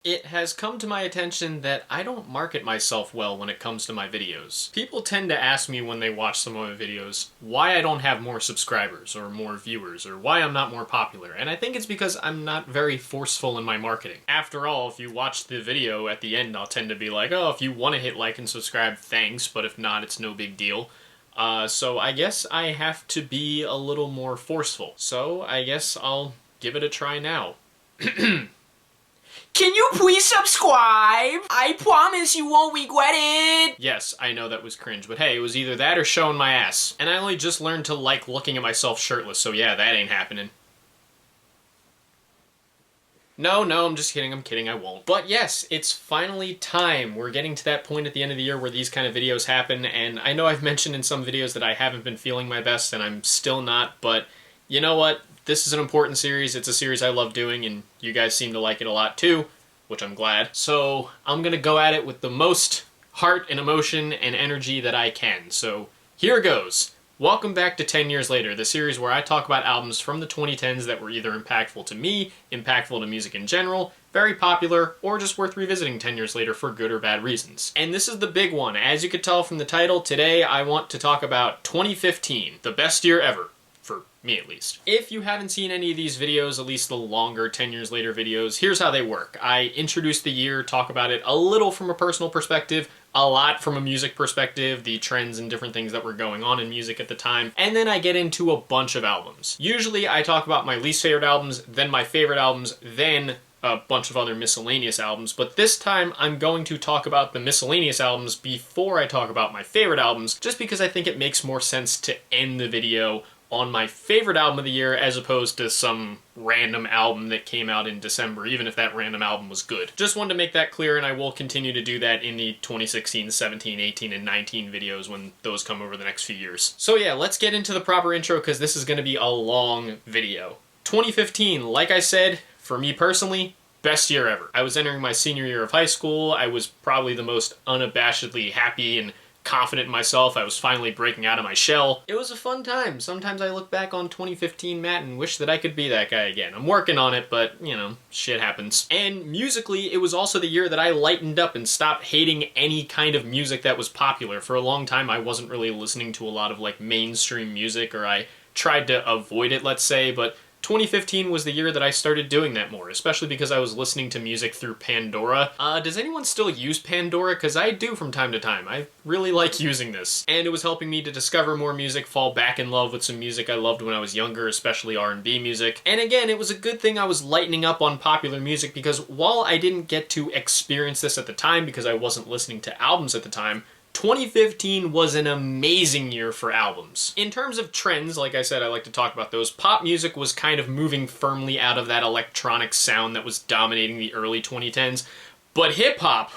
It has come to my attention that I don't market myself well when it comes to my videos. People tend to ask me when they watch some of my videos why I don't have more subscribers or more viewers or why I'm not more popular, and I think it's because I'm not very forceful in my marketing. After all, if you watch the video at the end, I'll tend to be like, oh, if you want to hit like and subscribe, thanks, but if not, it's no big deal. So I guess I have to be a little more forceful. So I guess I'll give it a try now. Can you please subscribe? I promise you won't regret it. Yes, I know that was cringe, but hey, it was either that or showing my ass. And I only just learned to like looking at myself shirtless, so yeah, that ain't happening. No, I'm just kidding, I won't. But yes, it's finally time. We're getting to that point at the end of the year where these kind of videos happen, and I know I've mentioned in some videos that I haven't been feeling my best, and I'm still not, but you know what? This is an important series. It's a series I love doing, and you guys seem to like it a lot too, which I'm glad. So I'm gonna go at it with the most heart and emotion and energy that I can. So here goes. Welcome back to 10 Years Later, the series where I talk about albums from the 2010s that were either impactful to me, impactful to music in general, very popular, or just worth revisiting 10 years later for good or bad reasons. And this is the big one. As you could tell from the title, today I want to talk about 2015, the best year ever. For me at least. If you haven't seen any of these videos, at least the longer 10 years later videos, here's how they work. I introduce the year, talk about it a little from a personal perspective, a lot from a music perspective, the trends and different things that were going on in music at the time, and then I get into a bunch of albums. Usually I talk about my least favorite albums, then my favorite albums, then a bunch of other miscellaneous albums, but this time I'm going to talk about the miscellaneous albums before I talk about my favorite albums, just because I think it makes more sense to end the video on my favorite album of the year as opposed to some random album that came out in December, even if that random album was good. Just wanted to make that clear, and I will continue to do that in the 2016, 17, 18, and 19 videos when those come over the next few years. So yeah, let's get into the proper intro because this is going to be a long video. 2015, like I said, for me personally, best year ever. I was entering my senior year of high school. I was probably the most unabashedly happy and confident in myself. I was finally breaking out of my shell. It was a fun time. Sometimes I look back on 2015 Matt and wish that I could be that guy again. I'm working on it, but, you know, shit happens. And musically, it was also the year that I lightened up and stopped hating any kind of music that was popular. For a long time, I wasn't really listening to a lot of, like, mainstream music, or I tried to avoid it, let's say, but 2015 was the year that I started doing that more, especially because I was listening to music through Pandora. Does anyone still use Pandora? Because I do from time to time. I really like using this. And it was helping me to discover more music, fall back in love with some music I loved when I was younger, especially R&B music. And again, it was a good thing I was lightening up on popular music because while I didn't get to experience this at the time because I wasn't listening to albums at the time, 2015 was an amazing year for albums. In terms of trends, like I said, I like to talk about those. Pop music was kind of moving firmly out of that electronic sound that was dominating the early 2010s. But hip-hop,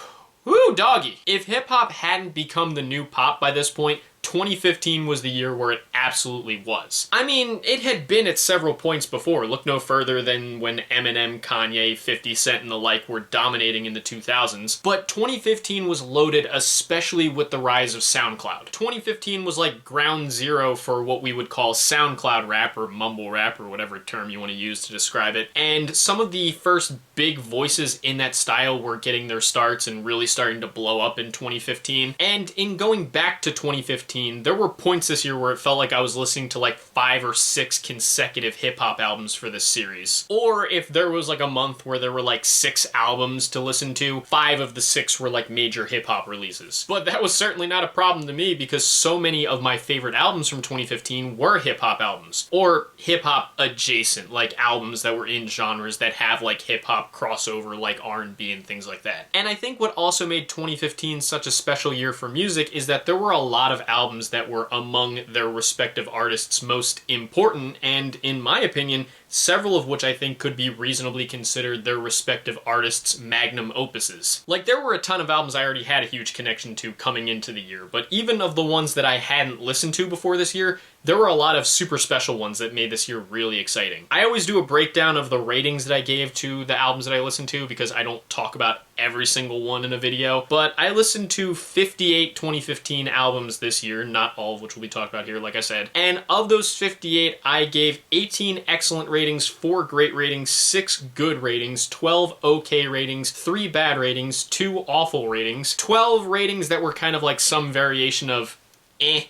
whoo, doggy. If hip-hop hadn't become the new pop by this point, 2015 was the year where it absolutely was. I mean, it had been at several points before. Look no further than when Eminem, Kanye, 50 Cent, and the like were dominating in the 2000s. But 2015 was loaded, especially with the rise of SoundCloud. 2015 was like ground zero for what we would call SoundCloud rap, or mumble rap, or whatever term you want to use to describe it. And some of the first big voices in that style were getting their starts and really starting to blow up in 2015. And in going back to 2015, there were points this year where it felt like I was listening to like 5 or 6 consecutive hip-hop albums for this series. Or if there was like a month where there were like 6 albums to listen to, 5 of the 6 were like major hip-hop releases. But that was certainly not a problem to me because so many of my favorite albums from 2015 were hip-hop albums. Or hip-hop adjacent, like albums that were in genres that have like hip-hop crossover like R&B and things like that. And I think what also made 2015 such a special year for music is that there were a lot of albums that were among their respective artists' most important, and in my opinion, several of which I think could be reasonably considered their respective artists' magnum opuses. Like, there were a ton of albums I already had a huge connection to coming into the year, but even of the ones that I hadn't listened to before this year, there were a lot of super special ones that made this year really exciting. I always do a breakdown of the ratings that I gave to the albums that I listened to because I don't talk about every single one in a video, but I listened to 58 2015 albums this year, not all of which will be talked about here, like I said, and of those 58, I gave 18 excellent ratings, 4 great ratings, 6 good ratings, 12 okay ratings, 3 bad ratings, 2 awful ratings, 12 ratings that were kind of like some variation of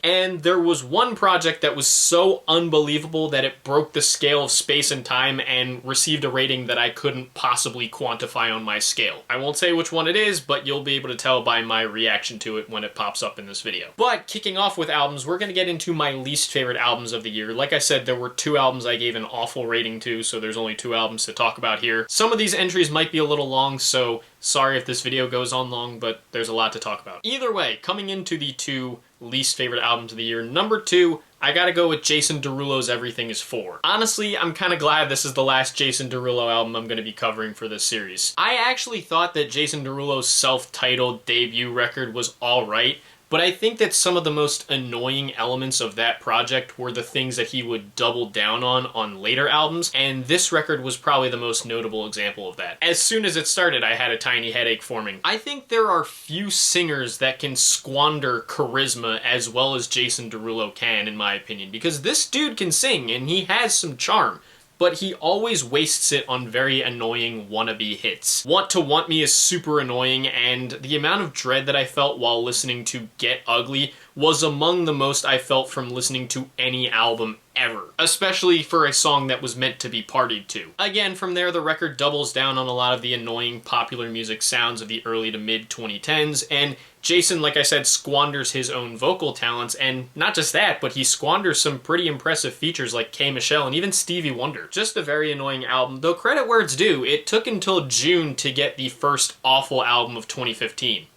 and there was one project that was so unbelievable that it broke the scale of space and time and received a rating that I couldn't possibly quantify on my scale. I won't say which one it is, but you'll be able to tell by my reaction to it when it pops up in this video. But kicking off with albums, we're going to get into my least favorite albums of the year. Like I said, there were 2 albums I gave an awful rating to, so there's only 2 albums to talk about here. Some of these entries might be a little long, so sorry if this video goes on long, but there's a lot to talk about. Either way, coming into the 2 least favorite albums of the year, number 2, I gotta go with Jason Derulo's Everything Is 4. Honestly, I'm kinda glad this is the last Jason Derulo album I'm gonna be covering for this series. I actually thought that Jason Derulo's self-titled debut record was alright, but I think that some of the most annoying elements of that project were the things that he would double down on later albums, and this record was probably the most notable example of that. As soon as it started, I had a tiny headache forming. I think there are few singers that can squander charisma as well as Jason Derulo can, in my opinion, because this dude can sing, and he has some charm. But he always wastes it on very annoying wannabe hits. Want to Want Me is super annoying, and the amount of dread that I felt while listening to Get Ugly was among the most I felt from listening to any album ever, especially for a song that was meant to be partied to. Again, from there, the record doubles down on a lot of the annoying popular music sounds of the early to mid 2010s, and Jason, like I said, squanders his own vocal talents, and not just that, but he squanders some pretty impressive features like K. Michelle and even Stevie Wonder. Just a very annoying album, though credit where it's due, it took until June to get the first awful album of 2015.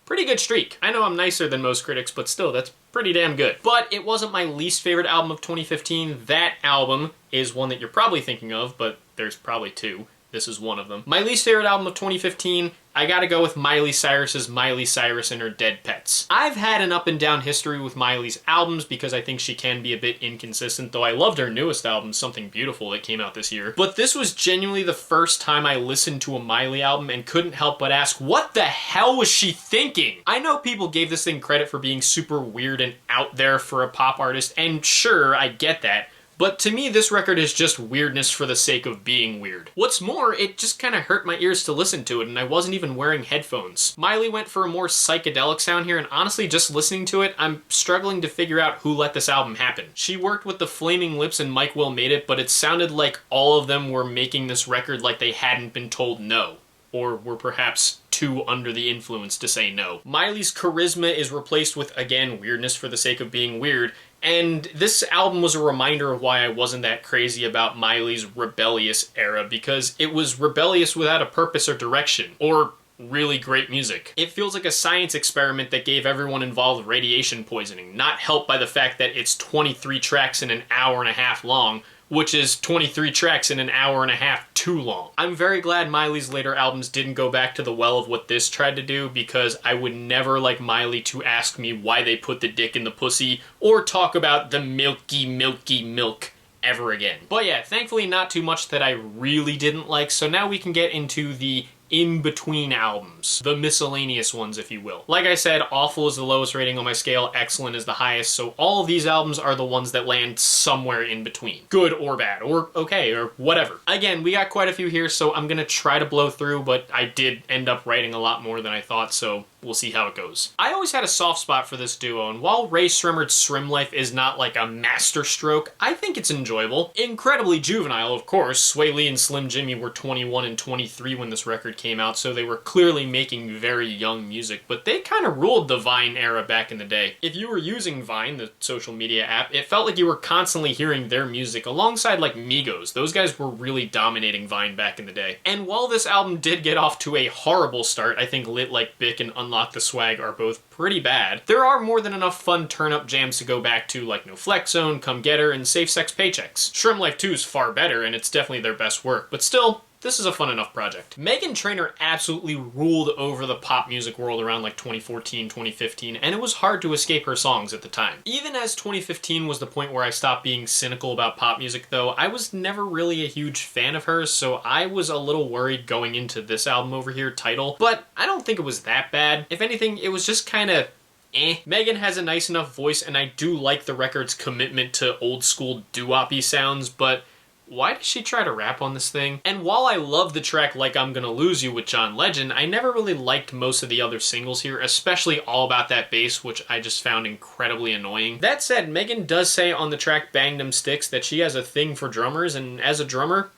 Pretty good streak. I know I'm nicer than most critics, but still, that's pretty damn good. But it wasn't my least favorite album of 2015. That album is one that you're probably thinking of, but there's probably 2. This is one of them. My least favorite album of 2015, I gotta go with Miley Cyrus's Miley Cyrus and Her Dead Pets. I've had an up and down history with Miley's albums because I think she can be a bit inconsistent, though I loved her newest album, Something Beautiful, that came out this year. But this was genuinely the first time I listened to a Miley album and couldn't help but ask, what the hell was she thinking? I know people gave this thing credit for being super weird and out there for a pop artist, and sure, I get that. But to me, this record is just weirdness for the sake of being weird. What's more, it just kind of hurt my ears to listen to it, and I wasn't even wearing headphones. Miley went for a more psychedelic sound here, and honestly, just listening to it, I'm struggling to figure out who let this album happen. She worked with the Flaming Lips and Mike Will Made It, but it sounded like all of them were making this record like they hadn't been told no. Or were perhaps too under the influence to say no. Miley's charisma is replaced with, again, weirdness for the sake of being weird, and this album was a reminder of why I wasn't that crazy about Miley's rebellious era, because it was rebellious without a purpose or direction, or really great music. It feels like a science experiment that gave everyone involved radiation poisoning, not helped by the fact that it's 23 tracks and an hour and a half long, which is 23 tracks in an hour and a half too long. I'm very glad Miley's later albums didn't go back to the well of what this tried to do, because I would never like Miley to ask me why they put the dick in the pussy or talk about the milky, milky milk ever again. But yeah, thankfully not too much that I really didn't like, so now we can get into the in-between albums. The miscellaneous ones, if you will. Like I said, awful is the lowest rating on my scale, excellent is the highest, so all of these albums are the ones that land somewhere in between. Good or bad, or okay, or whatever. Again, we got quite a few here, so I'm gonna try to blow through, but I did end up writing a lot more than I thought, so we'll see how it goes. I always had a soft spot for this duo, and while Ray Sremmurd's Srim Life is not like a masterstroke, I think it's enjoyable. Incredibly juvenile, of course. Sway Lee and Slim Jimmy were 21 and 23 when this record came out, so they were clearly making very young music, but they kind of ruled the Vine era back in the day. If you were using Vine, the social media app, it felt like you were constantly hearing their music alongside like Migos. Those guys were really dominating Vine back in the day. And while this album did get off to a horrible start, I think Lit Like Bic and Unlock the Swag are both pretty bad. There are more than enough fun turn-up jams to go back to, like No Flex Zone, Come Get Her, and Safe Sex Paychecks. Shrimp Life 2 is far better, and it's definitely their best work, but still, this is a fun enough project. Meghan Trainor absolutely ruled over the pop music world around like 2014, 2015, and it was hard to escape her songs at the time. Even as 2015 was the point where I stopped being cynical about pop music though, I was never really a huge fan of hers, so I was a little worried going into this album over here, Tidal, but I don't think it was that bad. If anything, it was just kinda Meghan has a nice enough voice, and I do like the record's commitment to old school doo-wop-y sounds, but why does she try to rap on this thing? And while I love the track Like I'm Gonna Lose You with John Legend, I never really liked most of the other singles here, especially All About That Bass, which I just found incredibly annoying. That said, Meghan does say on the track Bang Them Sticks that she has a thing for drummers, and as a drummer,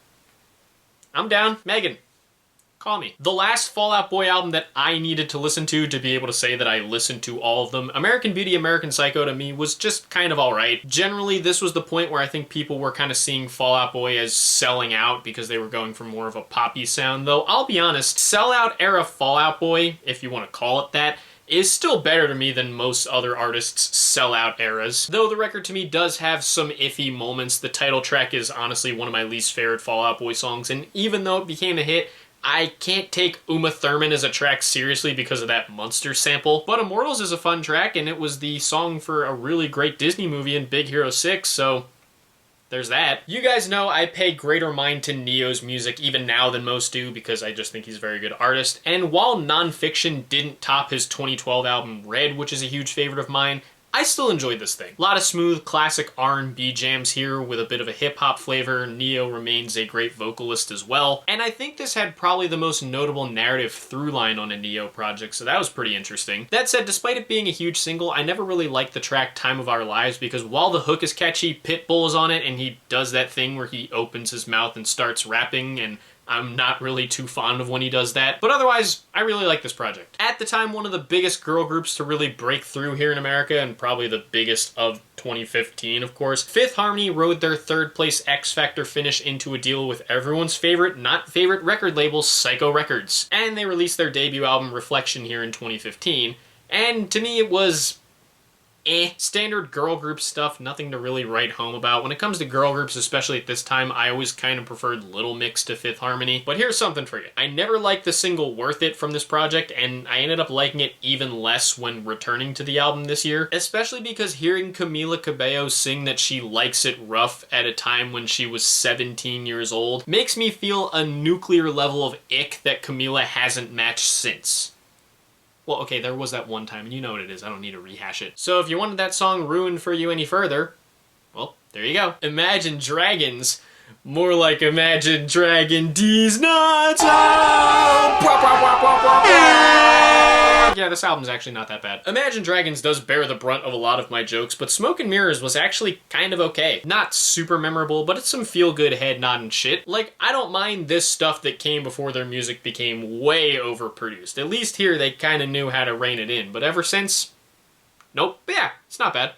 I'm down. Meghan, call me. The last Fall Out Boy album that I needed to listen to be able to say that I listened to all of them, American Beauty, American Psycho, to me was just kind of alright. Generally, this was the point where I think people were kind of seeing Fall Out Boy as selling out because they were going for more of a poppy sound, though I'll be honest, sellout era Fall Out Boy, if you want to call it that, is still better to me than most other artists' sellout eras. Though the record to me does have some iffy moments, the title track is honestly one of my least favorite Fall Out Boy songs, and even though it became a hit, I can't take Uma Thurman as a track seriously because of that Monster sample. But Immortals is a fun track, and it was the song for a really great Disney movie in Big Hero 6, so there's that. You guys know I pay greater mind to Neo's music even now than most do because I just think he's a very good artist. And while Nonfiction didn't top his 2012 album Red, which is a huge favorite of mine, I still enjoyed this thing. A lot of smooth, classic R&B jams here with a bit of a hip-hop flavor. Neo remains a great vocalist as well. And I think this had probably the most notable narrative through line on a Neo project, so that was pretty interesting. That said, despite it being a huge single, I never really liked the track Time of Our Lives because while the hook is catchy, Pitbull is on it and he does that thing where he opens his mouth and starts rapping, and I'm not really too fond of when he does that, but otherwise, I really like this project. At the time, one of the biggest girl groups to really break through here in America, and probably the biggest of 2015, of course, Fifth Harmony rode their third place X Factor finish into a deal with everyone's favorite, not favorite record label, Psycho Records. And they released their debut album, Reflection, here in 2015, and to me it was standard girl group stuff, nothing to really write home about. When it comes to girl groups, especially at this time, I always kind of preferred Little Mix to Fifth Harmony. But here's something for you. I never liked the single Worth It from this project, and I ended up liking it even less when returning to the album this year, especially because hearing Camila Cabello sing that she likes it rough at a time when she was 17 years old makes me feel a nuclear level of ick that Camila hasn't matched since. Well, okay, there was that one time, and you know what it is. I don't need to rehash it. So if you wanted that song ruined for you any further, well, there you go. Imagine Dragons. More like Imagine Dragon D's nuts. Yeah, this album's actually not that bad. Imagine Dragons does bear the brunt of a lot of my jokes, but Smoke and Mirrors was actually kind of okay. Not super memorable, but it's some feel-good head-nodding shit. Like, I don't mind this stuff that came before their music became way overproduced. At least here, they kind of knew how to rein it in, but ever since, nope. But yeah, it's not bad.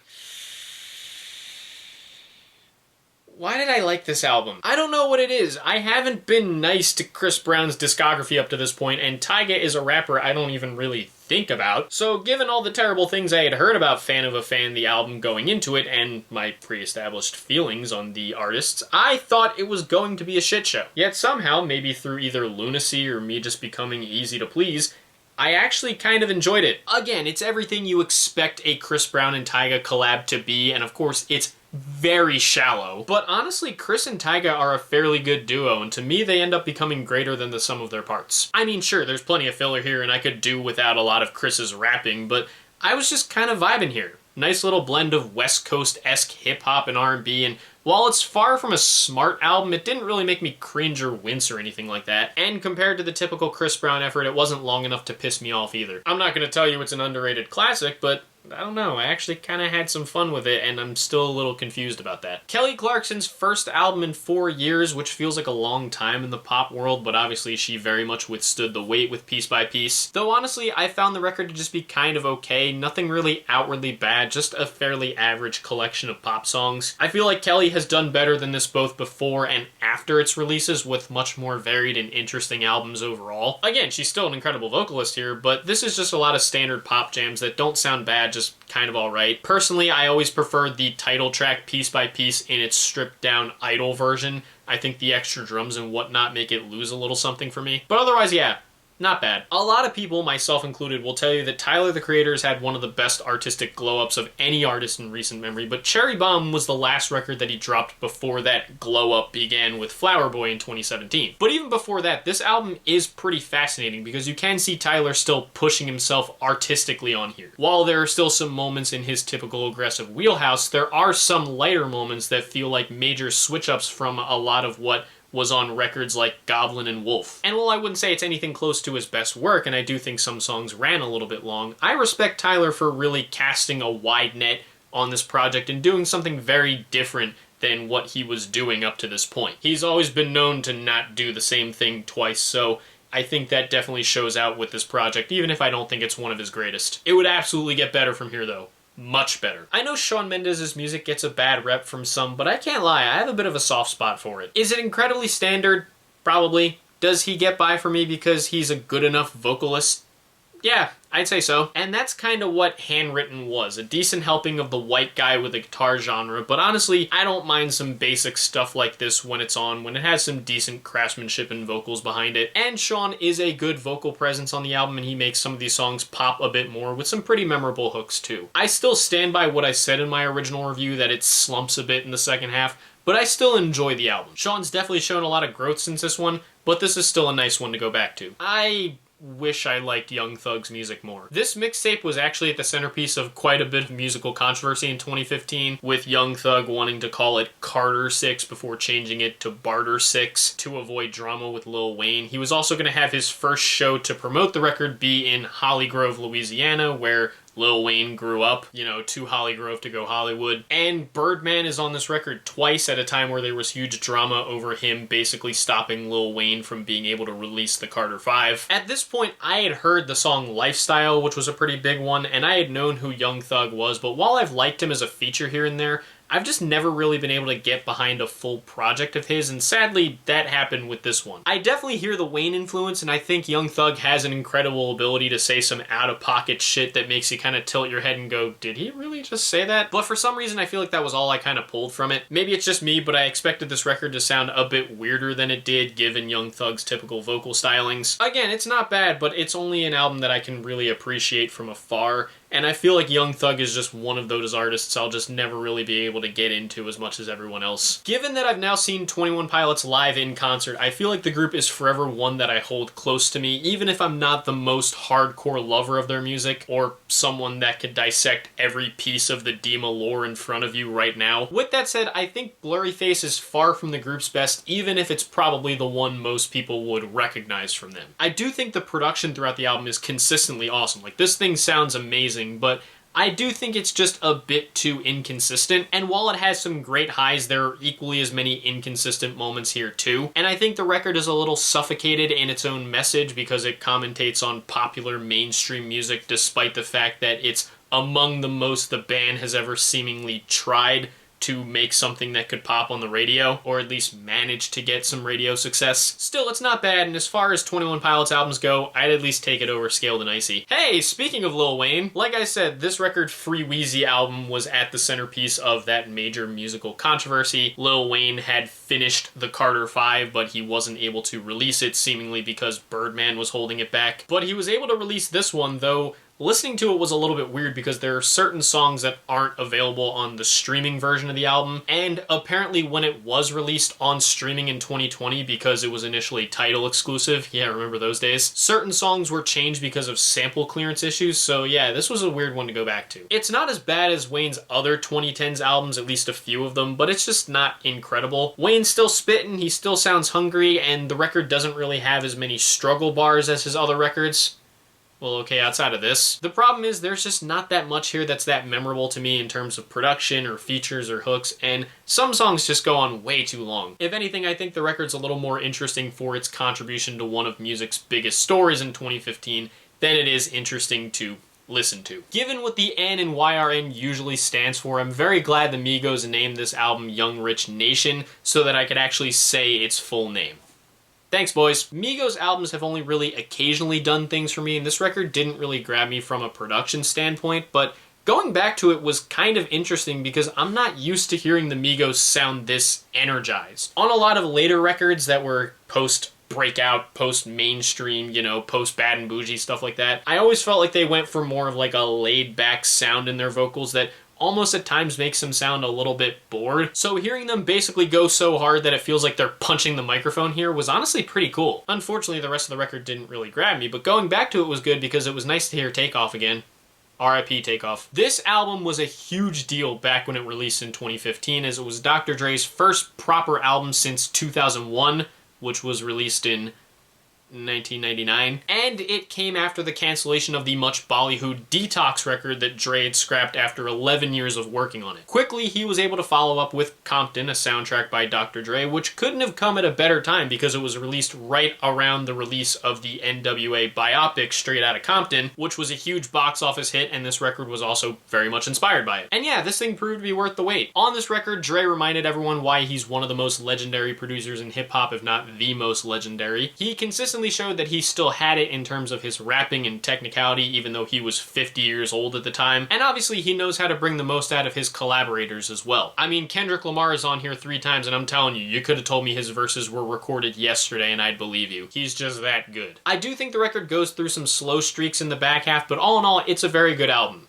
Why did I like this album? I don't know what it is. I haven't been nice to Chris Brown's discography up to this point, and Tyga is a rapper I don't even really think about. So given all the terrible things I had heard about Fan of a Fan, the album going into it, and my pre-established feelings on the artists, I thought it was going to be a shit show. Yet somehow, maybe through either lunacy or me just becoming easy to please, I actually kind of enjoyed it. Again, it's everything you expect a Chris Brown and Tyga collab to be, and of course, it's very shallow. But honestly, Chris and Tyga are a fairly good duo, and to me, they end up becoming greater than the sum of their parts. I mean, sure, there's plenty of filler here, and I could do without a lot of Chris's rapping, but I was just kind of vibing here. Nice little blend of West Coast-esque hip-hop and R&B, and while it's far from a smart album, it didn't really make me cringe or wince or anything like that. And compared to the typical Chris Brown effort, it wasn't long enough to piss me off either. I'm not going to tell you it's an underrated classic, but I don't know, I actually kind of had some fun with it, and I'm still a little confused about that. Kelly Clarkson's first album in 4 years, which feels like a long time in the pop world, but obviously she very much withstood the wait with Piece by Piece. Though honestly, I found the record to just be kind of okay, nothing really outwardly bad, just a fairly average collection of pop songs. I feel like Kelly has done better than this both before and after its releases, with much more varied and interesting albums overall. Again, she's still an incredible vocalist here, but this is just a lot of standard pop jams that don't sound bad, just kind of alright. Personally, I always preferred the title track Piece by Piece in its stripped down idol version. I think the extra drums and whatnot make it lose a little something for me. But otherwise, yeah, not bad. A lot of people, myself included, will tell you that Tyler, the Creator, has had one of the best artistic glow-ups of any artist in recent memory, but Cherry Bomb was the last record that he dropped before that glow-up began with Flower Boy in 2017. But even before that, this album is pretty fascinating because you can see Tyler still pushing himself artistically on here. While there are still some moments in his typical aggressive wheelhouse, there are some lighter moments that feel like major switch-ups from a lot of what was on records like Goblin and Wolf. And while I wouldn't say it's anything close to his best work, and I do think some songs ran a little bit long, I respect Tyler for really casting a wide net on this project and doing something very different than what he was doing up to this point. He's always been known to not do the same thing twice, so I think that definitely shows out with this project, even if I don't think it's one of his greatest. It would absolutely get better from here, though. Much better. I know Shawn Mendes' music gets a bad rep from some, but I can't lie, I have a bit of a soft spot for it. Is it incredibly standard? Probably. Does he get by for me because he's a good enough vocalist? Yeah, I'd say so. And that's kind of what Handwritten was, a decent helping of the white guy with a guitar genre, but honestly, I don't mind some basic stuff like this when it's on, when it has some decent craftsmanship and vocals behind it. And Shawn is a good vocal presence on the album, and he makes some of these songs pop a bit more with some pretty memorable hooks too. I still stand by what I said in my original review, that it slumps a bit in the second half, but I still enjoy the album. Shawn's definitely shown a lot of growth since this one, but this is still a nice one to go back to. I wish I liked Young Thug's music more. This mixtape was actually at the centerpiece of quite a bit of musical controversy in 2015, with Young Thug wanting to call it Carter 6 before changing it to Barter 6 to avoid drama with Lil Wayne. He was also going to have his first show to promote the record be in Holly Grove, Louisiana, where Lil Wayne grew up, you know, to Holly Grove to go Hollywood. And Birdman is on this record twice at a time where there was huge drama over him basically stopping Lil Wayne from being able to release the Carter 5. At this point, I had heard the song Lifestyle, which was a pretty big one, and I had known who Young Thug was, but while I've liked him as a feature here and there, I've just never really been able to get behind a full project of his, and sadly, that happened with this one. I definitely hear the Wayne influence, and I think Young Thug has an incredible ability to say some out-of-pocket shit that makes you kind of tilt your head and go, did he really just say that? But for some reason, I feel like that was all I kind of pulled from it. Maybe it's just me, but I expected this record to sound a bit weirder than it did, given Young Thug's typical vocal stylings. Again, it's not bad, but it's only an album that I can really appreciate from afar, and I feel like Young Thug is just one of those artists I'll just never really be able to get into as much as everyone else. Given that I've now seen 21 Pilots live in concert, I feel like the group is forever one that I hold close to me, even if I'm not the most hardcore lover of their music, or someone that could dissect every piece of the Dima lore in front of you right now. With that said, I think Blurry Face is far from the group's best, even if it's probably the one most people would recognize from them. I do think the production throughout the album is consistently awesome. Like, this thing sounds amazing, but I do think it's just a bit too inconsistent, and while it has some great highs, there are equally as many inconsistent moments here too. And I think the record is a little suffocated in its own message because it commentates on popular mainstream music despite the fact that it's among the most the band has ever seemingly tried to make something that could pop on the radio, or at least manage to get some radio success. Still, it's not bad, and as far as 21 Pilots albums go, I'd at least take it over Scaled and Icy. Hey, speaking of Lil Wayne, like I said, this record Free Wheezy album was at the centerpiece of that major musical controversy. Lil Wayne had finished the Carter 5, but he wasn't able to release it, seemingly because Birdman was holding it back. But he was able to release this one, though listening to it was a little bit weird because there are certain songs that aren't available on the streaming version of the album, and apparently when it was released on streaming in 2020 because it was initially Tidal exclusive, yeah, remember those days, certain songs were changed because of sample clearance issues, so yeah, this was a weird one to go back to. It's not as bad as Wayne's other 2010s albums, at least a few of them, but it's just not incredible. Wayne's still spitting, he still sounds hungry, and the record doesn't really have as many struggle bars as his other records. Well, okay, outside of this. The problem is there's just not that much here that's that memorable to me in terms of production or features or hooks, and some songs just go on way too long. If anything, I think the record's a little more interesting for its contribution to one of music's biggest stories in 2015 than it is interesting to listen to. Given what the N in YRN usually stands for, I'm very glad the Migos named this album Young Rich Nation so that I could actually say its full name. Thanks, boys. Migos albums have only really occasionally done things for me, and this record didn't really grab me from a production standpoint, but Going back to it was kind of interesting because I'm not used to hearing the Migos sound this energized. On a lot of later records that were post-breakout, post-mainstream, you know, post-Bad and Bougie, stuff like that, I always felt like they went for more of like a laid-back sound in their vocals that almost at times makes them sound a little bit bored. So hearing them basically go so hard that it feels like they're punching the microphone here was honestly pretty cool. Unfortunately, the rest of the record didn't really grab me, but going back to it was good because it was nice to hear Takeoff again. R.I.P. Takeoff. This album was a huge deal back when it released in 2015, as it was Dr. Dre's first proper album since 2001, which was released in 1999, and it came after the cancellation of the much ballyhooed Detox record that Dre had scrapped after 11 years of working on it. Quickly, he was able to follow up with Compton, a soundtrack by Dr. Dre, which couldn't have come at a better time because it was released right around the release of the NWA biopic Straight Outta Compton, which was a huge box office hit, and this record was also very much inspired by it. And yeah, this thing proved to be worth the wait. On this record, Dre reminded everyone why he's one of the most legendary producers in hip-hop, if not the most legendary. He consistently showed that he still had it in terms of his rapping and technicality, even though he was 50 years old at the time. And obviously he knows how to bring the most out of his collaborators as well. I mean, Kendrick Lamar is on here 3 times, and I'm telling you, you could have told me his verses were recorded yesterday and I'd believe you. He's just that good. I do think the record goes through some slow streaks in the back half, but all in all, it's a very good album.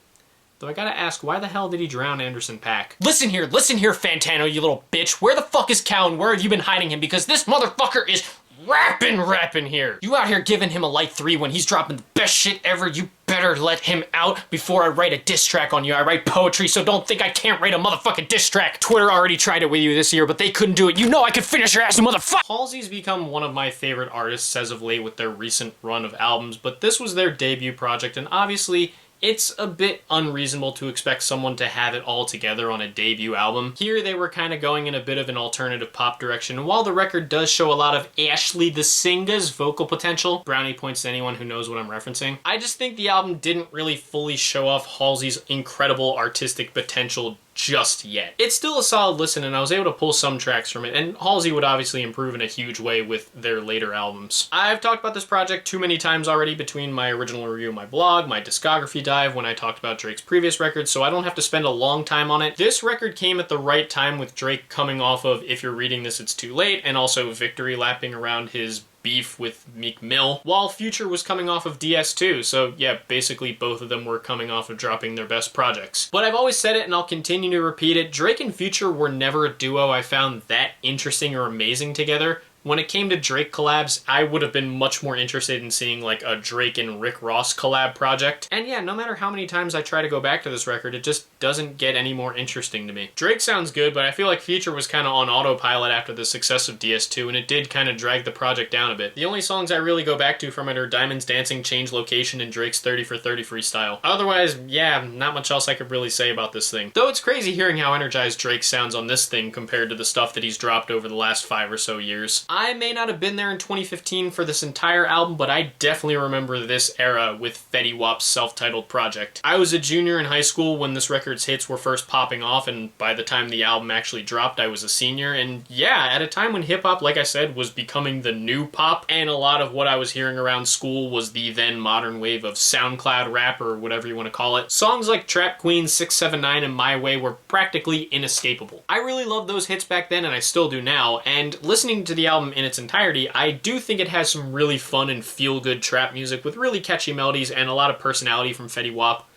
Though I gotta ask, why the hell did he drown Anderson .Paak? Listen here, Fantano, you little bitch. Where the fuck is Cal and where have you been hiding him? Because this motherfucker is rapping here. You out here giving him a light 3 when he's dropping the best shit ever. You better let him out before I write a diss track on you. I write poetry, so don't think I can't write a motherfucking diss track. Twitter already tried it with you this year, but they couldn't do it. You know I could finish your ass, motherfucker. Halsey's become one of my favorite artists as of late with their recent run of albums, but this was their debut project, and obviously it's a bit unreasonable to expect someone to have it all together on a debut album. Here they were kind of going in a bit of an alternative pop direction, and while the record does show a lot of Ashley the Singer's vocal potential, brownie points to anyone who knows what I'm referencing, I just think the album didn't really fully show off Halsey's incredible artistic potential just yet. It's still a solid listen, and I was able to pull some tracks from it, and Halsey would obviously improve in a huge way with their later albums. I've talked about this project too many times already between my original review of my blog, my discography dive, when I talked about Drake's previous records, so I don't have to spend a long time on it. This record came at the right time with Drake coming off of If You're Reading This It's Too Late, and also victory lapping around his beef with Meek Mill, while Future was coming off of DS2, so yeah, basically both of them were coming off of dropping their best projects. But I've always said it, and I'll continue to repeat it, Drake and Future were never a duo I found that interesting or amazing together. When it came to Drake collabs, I would have been much more interested in seeing like a Drake and Rick Ross collab project. And yeah, no matter how many times I try to go back to this record, it just doesn't get any more interesting to me. Drake sounds good, but I feel like Future was kind of on autopilot after the success of DS2, and it did kind of drag the project down a bit. The only songs I really go back to from it are Diamonds Dancing, Change Location, and Drake's 30 for 30 freestyle. Otherwise, yeah, not much else I could really say about this thing. Though it's crazy hearing how energized Drake sounds on this thing compared to the stuff that he's dropped over the last 5 or so years. I may not have been there in 2015 for this entire album, but I definitely remember this era with Fetty Wap's self-titled project. I was a junior in high school when this record's hits were first popping off, and by the time the album actually dropped, I was a senior, and yeah, at a time when hip-hop, like I said, was becoming the new pop, and a lot of what I was hearing around school was the then modern wave of SoundCloud rap, or whatever you want to call it. Songs like Trap Queen, 679, and My Way were practically inescapable. I really loved those hits back then, and I still do now, and listening to the album in its entirety, I do think it has some really fun and feel-good trap music with really catchy melodies and a lot of personality from Fetty Wap.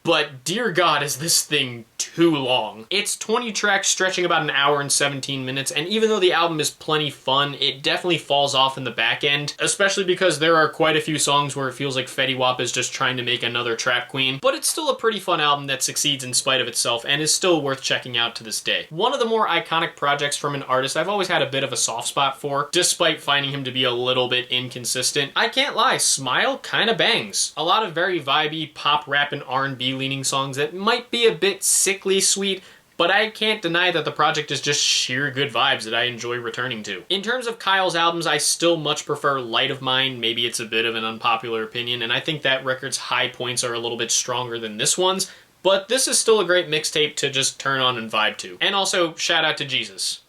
But dear God, is this thing too long. It's 20 tracks stretching about an hour and 17 minutes, and even though the album is plenty fun, it definitely falls off in the back end, especially because there are quite a few songs where it feels like Fetty Wap is just trying to make another trap queen, but it's still a pretty fun album that succeeds in spite of itself and is still worth checking out to this day. One of the more iconic projects from an artist I've always had a bit of a soft spot for, despite finding him to be a little bit inconsistent. I can't lie, Smile kinda bangs. A lot of very vibey pop, rap, and R&B leaning songs that might be a bit sickly sweet, but I can't deny that the project is just sheer good vibes that I enjoy returning to. In terms of Kyle's albums, I still much prefer Light of Mine. Maybe it's a bit of an unpopular opinion, and I think that record's high points are a little bit stronger than this one's, but this is still a great mixtape to just turn on and vibe to. And also, shout out to Jesus.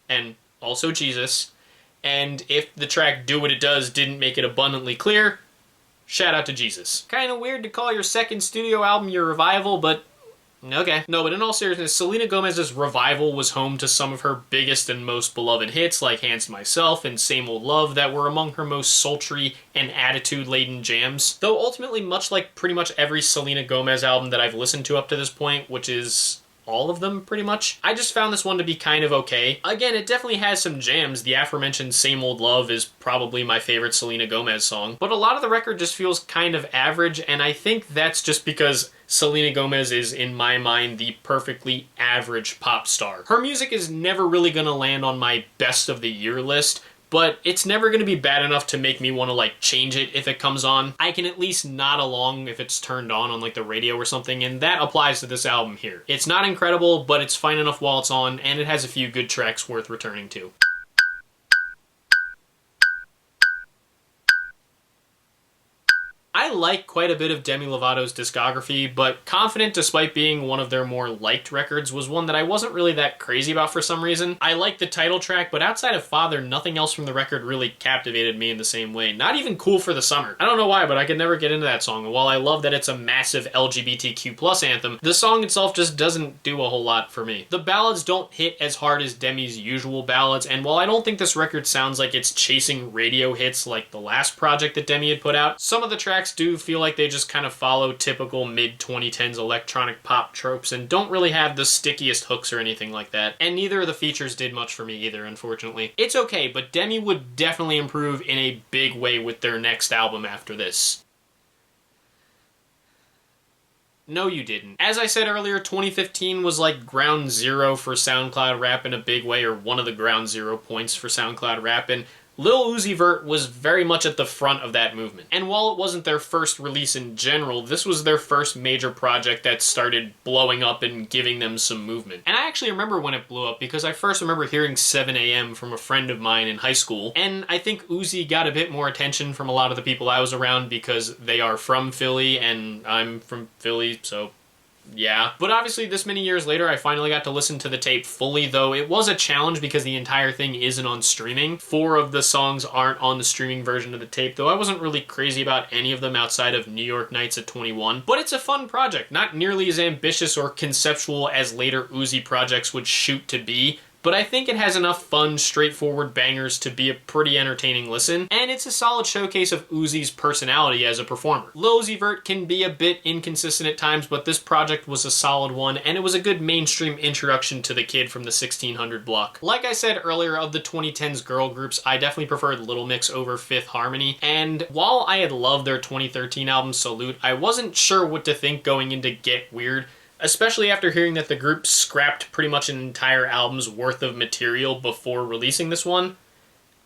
And also Jesus. And if the track Do What It Does didn't make it abundantly clear, Shout out to Jesus. Kinda weird to call your second studio album your revival, but okay. No, but in all seriousness, Selena Gomez's Revival was home to some of her biggest and most beloved hits like Hands to Myself and Same Old Love that were among her most sultry and attitude-laden jams. Though ultimately, much like pretty much every Selena Gomez album that I've listened to up to this point, which is all of them, pretty much, I just found this one to be kind of okay. Again, it definitely has some jams. The aforementioned Same Old Love is probably my favorite Selena Gomez song, but a lot of the record just feels kind of average, and I think that's just because Selena Gomez is, in my mind, the perfectly average pop star. Her music is never really gonna land on my best of the year list, but it's never going to be bad enough to make me want to, like, change it if it comes on. I can at least nod along if it's turned on, like, the radio or something, and that applies to this album here. It's not incredible, but it's fine enough while it's on, and it has a few good tracks worth returning to. I like quite a bit of Demi Lovato's discography, but Confident, despite being one of their more liked records, was one that I wasn't really that crazy about for some reason. I like the title track, but outside of Father, nothing else from the record really captivated me in the same way. Not even Cool for the Summer. I don't know why, but I could never get into that song, and while I love that it's a massive LGBTQ+ anthem, the song itself just doesn't do a whole lot for me. The ballads don't hit as hard as Demi's usual ballads, and while I don't think this record sounds like it's chasing radio hits like the last project that Demi had put out, some of the tracks do feel like they just kind of follow typical mid-2010s electronic pop tropes and don't really have the stickiest hooks or anything like that. And neither of the features did much for me either, unfortunately. It's okay, but Demi would definitely improve in a big way with their next album after this. No, you didn't. As I said earlier, 2015 was like ground zero for SoundCloud rap in a big way, or one of the ground zero points for SoundCloud rap, and Lil Uzi Vert was very much at the front of that movement. And while it wasn't their first release in general, this was their first major project that started blowing up and giving them some movement. And I actually remember when it blew up because I first remember hearing 7 AM from a friend of mine in high school, and I think Uzi got a bit more attention from a lot of the people I was around because they are from Philly and I'm from Philly, so yeah. But obviously this many years later I finally got to listen to the tape fully, though it was a challenge because the entire thing isn't on streaming. 4 of the songs aren't on the streaming version of the tape, though I wasn't really crazy about any of them outside of New York Nights at 21. But it's a fun project, not nearly as ambitious or conceptual as later Uzi projects would shoot to be, but I think it has enough fun, straightforward bangers to be a pretty entertaining listen, and it's a solid showcase of Uzi's personality as a performer. Lil Uzi Vert can be a bit inconsistent at times, but this project was a solid one, and it was a good mainstream introduction to the kid from the 1600 block. Like I said earlier, of the 2010s girl groups, I definitely preferred Little Mix over Fifth Harmony, and while I had loved their 2013 album Salute, I wasn't sure what to think going into Get Weird, especially after hearing that the group scrapped pretty much an entire album's worth of material before releasing this one.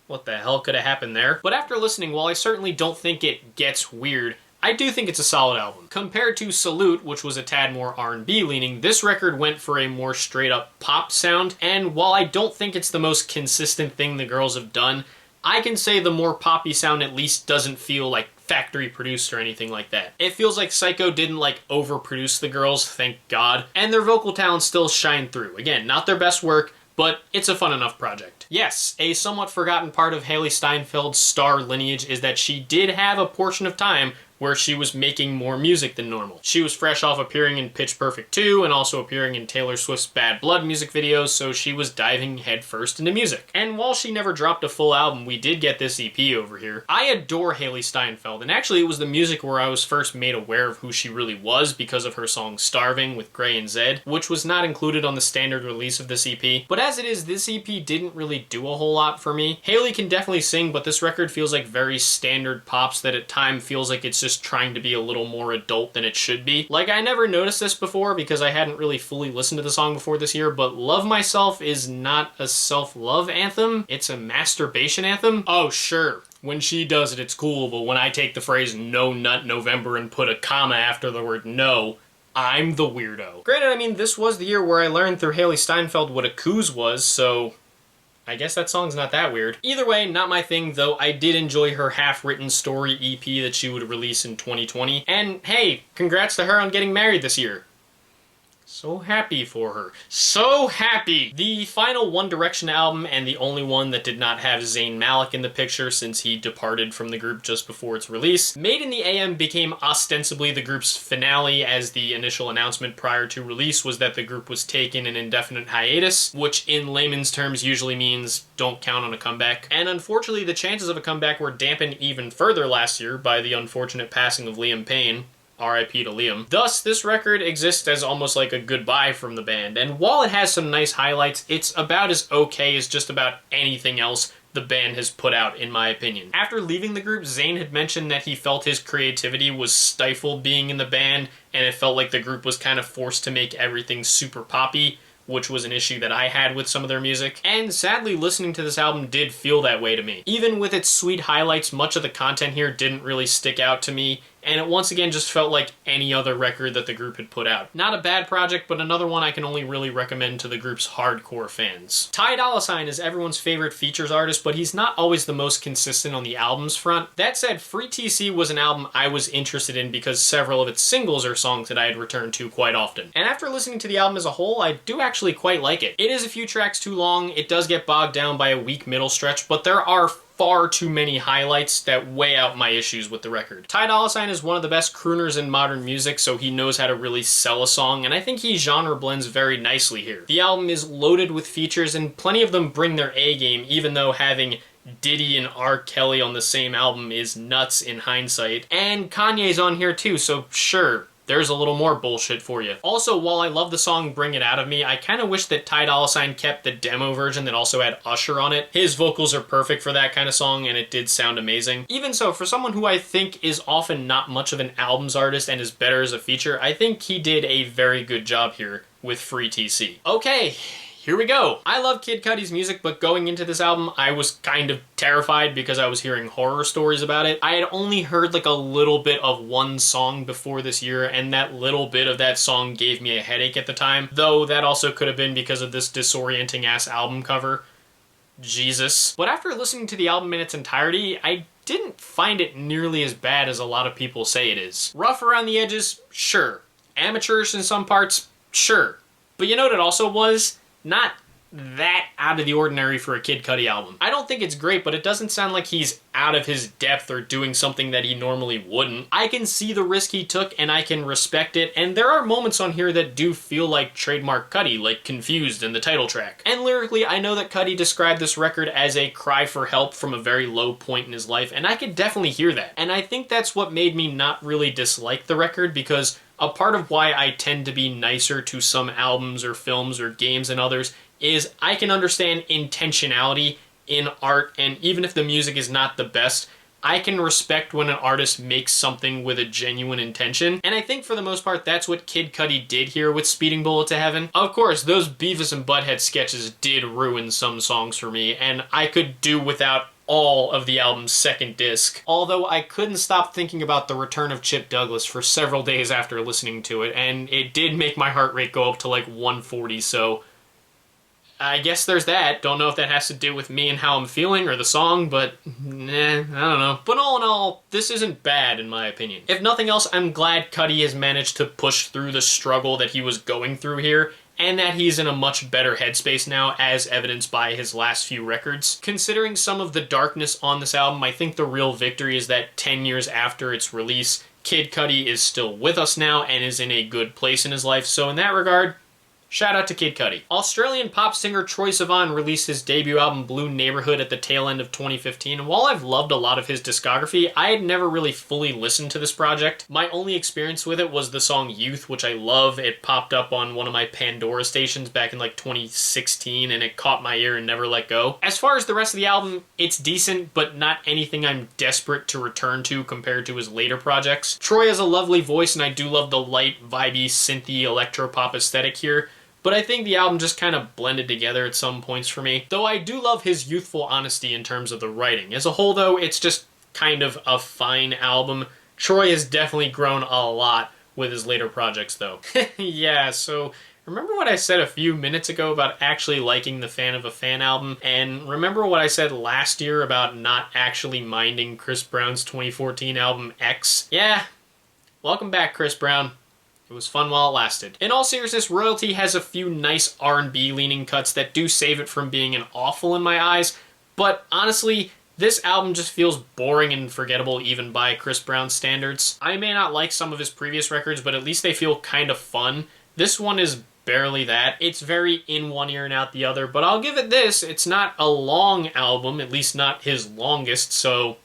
What the hell could have happened there? But after listening, while I certainly don't think it gets weird, I do think it's a solid album. Compared to Salute, which was a tad more R&B leaning, this record went for a more straight up pop sound, and while I don't think it's the most consistent thing the girls have done, I can say the more poppy sound at least doesn't feel like factory produced or anything like that. It feels like Psycho didn't like overproduce the girls, thank God, and their vocal talents still shine through. Again, not their best work, but it's a fun enough project. Yes, a somewhat forgotten part of Hailee Steinfeld's star lineage is that she did have a portion of time where she was making more music than normal. She was fresh off appearing in Pitch Perfect 2 and also appearing in Taylor Swift's Bad Blood music videos, so she was diving headfirst into music. And while she never dropped a full album, we did get this EP over here. I adore Hailee Steinfeld, and actually it was the music where I was first made aware of who she really was because of her song Starving with Gray and Zed, which was not included on the standard release of this EP. But as it is, this EP didn't really do a whole lot for me. Hailee can definitely sing, but this record feels like very standard pops that at times feels like it's just trying to be a little more adult than it should be. Like, I never noticed this before because I hadn't really fully listened to the song before this year, but Love Myself is not a self-love anthem, it's a masturbation anthem. Oh, sure. When she does it, it's cool, but when I take the phrase No Nut November and put a comma after the word no, I'm the weirdo. Granted, I mean, this was the year where I learned through Hailee Steinfeld what a coos was, so I guess that song's not that weird. Either way, not my thing, though I did enjoy her half-written story EP that she would release in 2020. And hey, congrats to her on getting married this year. So happy for her. So happy! The final One Direction album, and the only one that did not have Zayn Malik in the picture since he departed from the group just before its release, Made in the AM became ostensibly the group's finale, as the initial announcement prior to release was that the group was taking an indefinite hiatus, which in layman's terms usually means don't count on a comeback. And unfortunately, the chances of a comeback were dampened even further last year by the unfortunate passing of Liam Payne. R.I.P. to Liam. Thus, this record exists as almost like a goodbye from the band, and while it has some nice highlights, it's about as okay as just about anything else the band has put out, in my opinion. After leaving the group, Zayn had mentioned that he felt his creativity was stifled being in the band, and it felt like the group was kind of forced to make everything super poppy, which was an issue that I had with some of their music. And sadly, listening to this album did feel that way to me. Even with its sweet highlights, much of the content here didn't really stick out to me, and it once again just felt like any other record that the group had put out. Not a bad project, but another one I can only really recommend to the group's hardcore fans. Ty Dolla $ign is everyone's favorite features artist, but he's not always the most consistent on the albums front. That said, Free TC was an album I was interested in because several of its singles are songs that I had returned to quite often. And after listening to the album as a whole, I do actually quite like it. It is a few tracks too long, it does get bogged down by a weak middle stretch, but there are far too many highlights that weigh out my issues with the record. Ty Dolla $ign is one of the best crooners in modern music, so he knows how to really sell a song, and I think he genre blends very nicely here. The album is loaded with features, and plenty of them bring their A game, even though having Diddy and R. Kelly on the same album is nuts in hindsight. And Kanye's on here too, so sure, there's a little more bullshit for you. Also, while I love the song Bring It Out of Me, I kind of wish that Ty Dolla $ign kept the demo version that also had Usher on it. His vocals are perfect for that kind of song, and it did sound amazing. Even so, for someone who I think is often not much of an albums artist and is better as a feature, I think he did a very good job here with Free TC. Okay, here we go. I love Kid Cudi's music, but going into this album, I was kind of terrified because I was hearing horror stories about it. I had only heard like a little bit of one song before this year, and that little bit of that song gave me a headache at the time, though that also could have been because of this disorienting ass album cover. Jesus. But after listening to the album in its entirety, I didn't find it nearly as bad as a lot of people say it is. Rough around the edges? Sure. Amateurish in some parts? Sure. But you know what it also was? Not that out of the ordinary for a Kid Cudi album. I don't think it's great, but it doesn't sound like he's out of his depth or doing something that he normally wouldn't. I can see the risk he took, and I can respect it, and there are moments on here that do feel like trademark Cudi, like Confused in the title track. And lyrically, I know that Cudi described this record as a cry for help from a very low point in his life, and I could definitely hear that. And I think that's what made me not really dislike the record, because a part of why I tend to be nicer to some albums or films or games than others is I can understand intentionality in art, and even if the music is not the best, I can respect when an artist makes something with a genuine intention. And I think for the most part, that's what Kid Cudi did here with Speeding Bullet to Heaven. Of course, those Beavis and Butthead sketches did ruin some songs for me, and I could do without all of the album's second disc. Although I couldn't stop thinking about the return of Chip Douglas for several days after listening to it, and it did make my heart rate go up to like 140, so I guess there's that. Don't know if that has to do with me and how I'm feeling or the song, but I don't know. But all in all, this isn't bad in my opinion. If nothing else, I'm glad Cudi has managed to push through the struggle that he was going through here, and that he's in a much better headspace now, as evidenced by his last few records. Considering some of the darkness on this album, I think the real victory is that 10 years after its release, Kid Cudi is still with us now and is in a good place in his life, so in that regard, shout out to Kid Cudi. Australian pop singer Troye Sivan released his debut album Blue Neighborhood at the tail end of 2015, and while I've loved a lot of his discography, I had never really fully listened to this project. My only experience with it was the song Youth, which I love. It popped up on one of my Pandora stations back in like 2016, and it caught my ear and never let go. As far as the rest of the album, it's decent, but not anything I'm desperate to return to compared to his later projects. Troy has a lovely voice, and I do love the light, vibey, synthy, electropop aesthetic here, but I think the album just kind of blended together at some points for me. Though I do love his youthful honesty in terms of the writing. As a whole though, it's just kind of a fine album. Troy has definitely grown a lot with his later projects though. Yeah, so remember what I said a few minutes ago about actually liking the Fan of a Fan album? And remember what I said last year about not actually minding Chris Brown's 2014 album X? Yeah, welcome back Chris Brown. It It was fun while it lasted. In all seriousness, Royalty has a few nice R&B leaning cuts that do save it from being an awful in my eyes, but honestly, this album just feels boring and forgettable even by Chris Brown's standards. I may not like some of his previous records, but at least they feel kind of fun. This one is barely that. It's very in one ear and out the other, but I'll give it this. It's not a long album, at least not his longest, so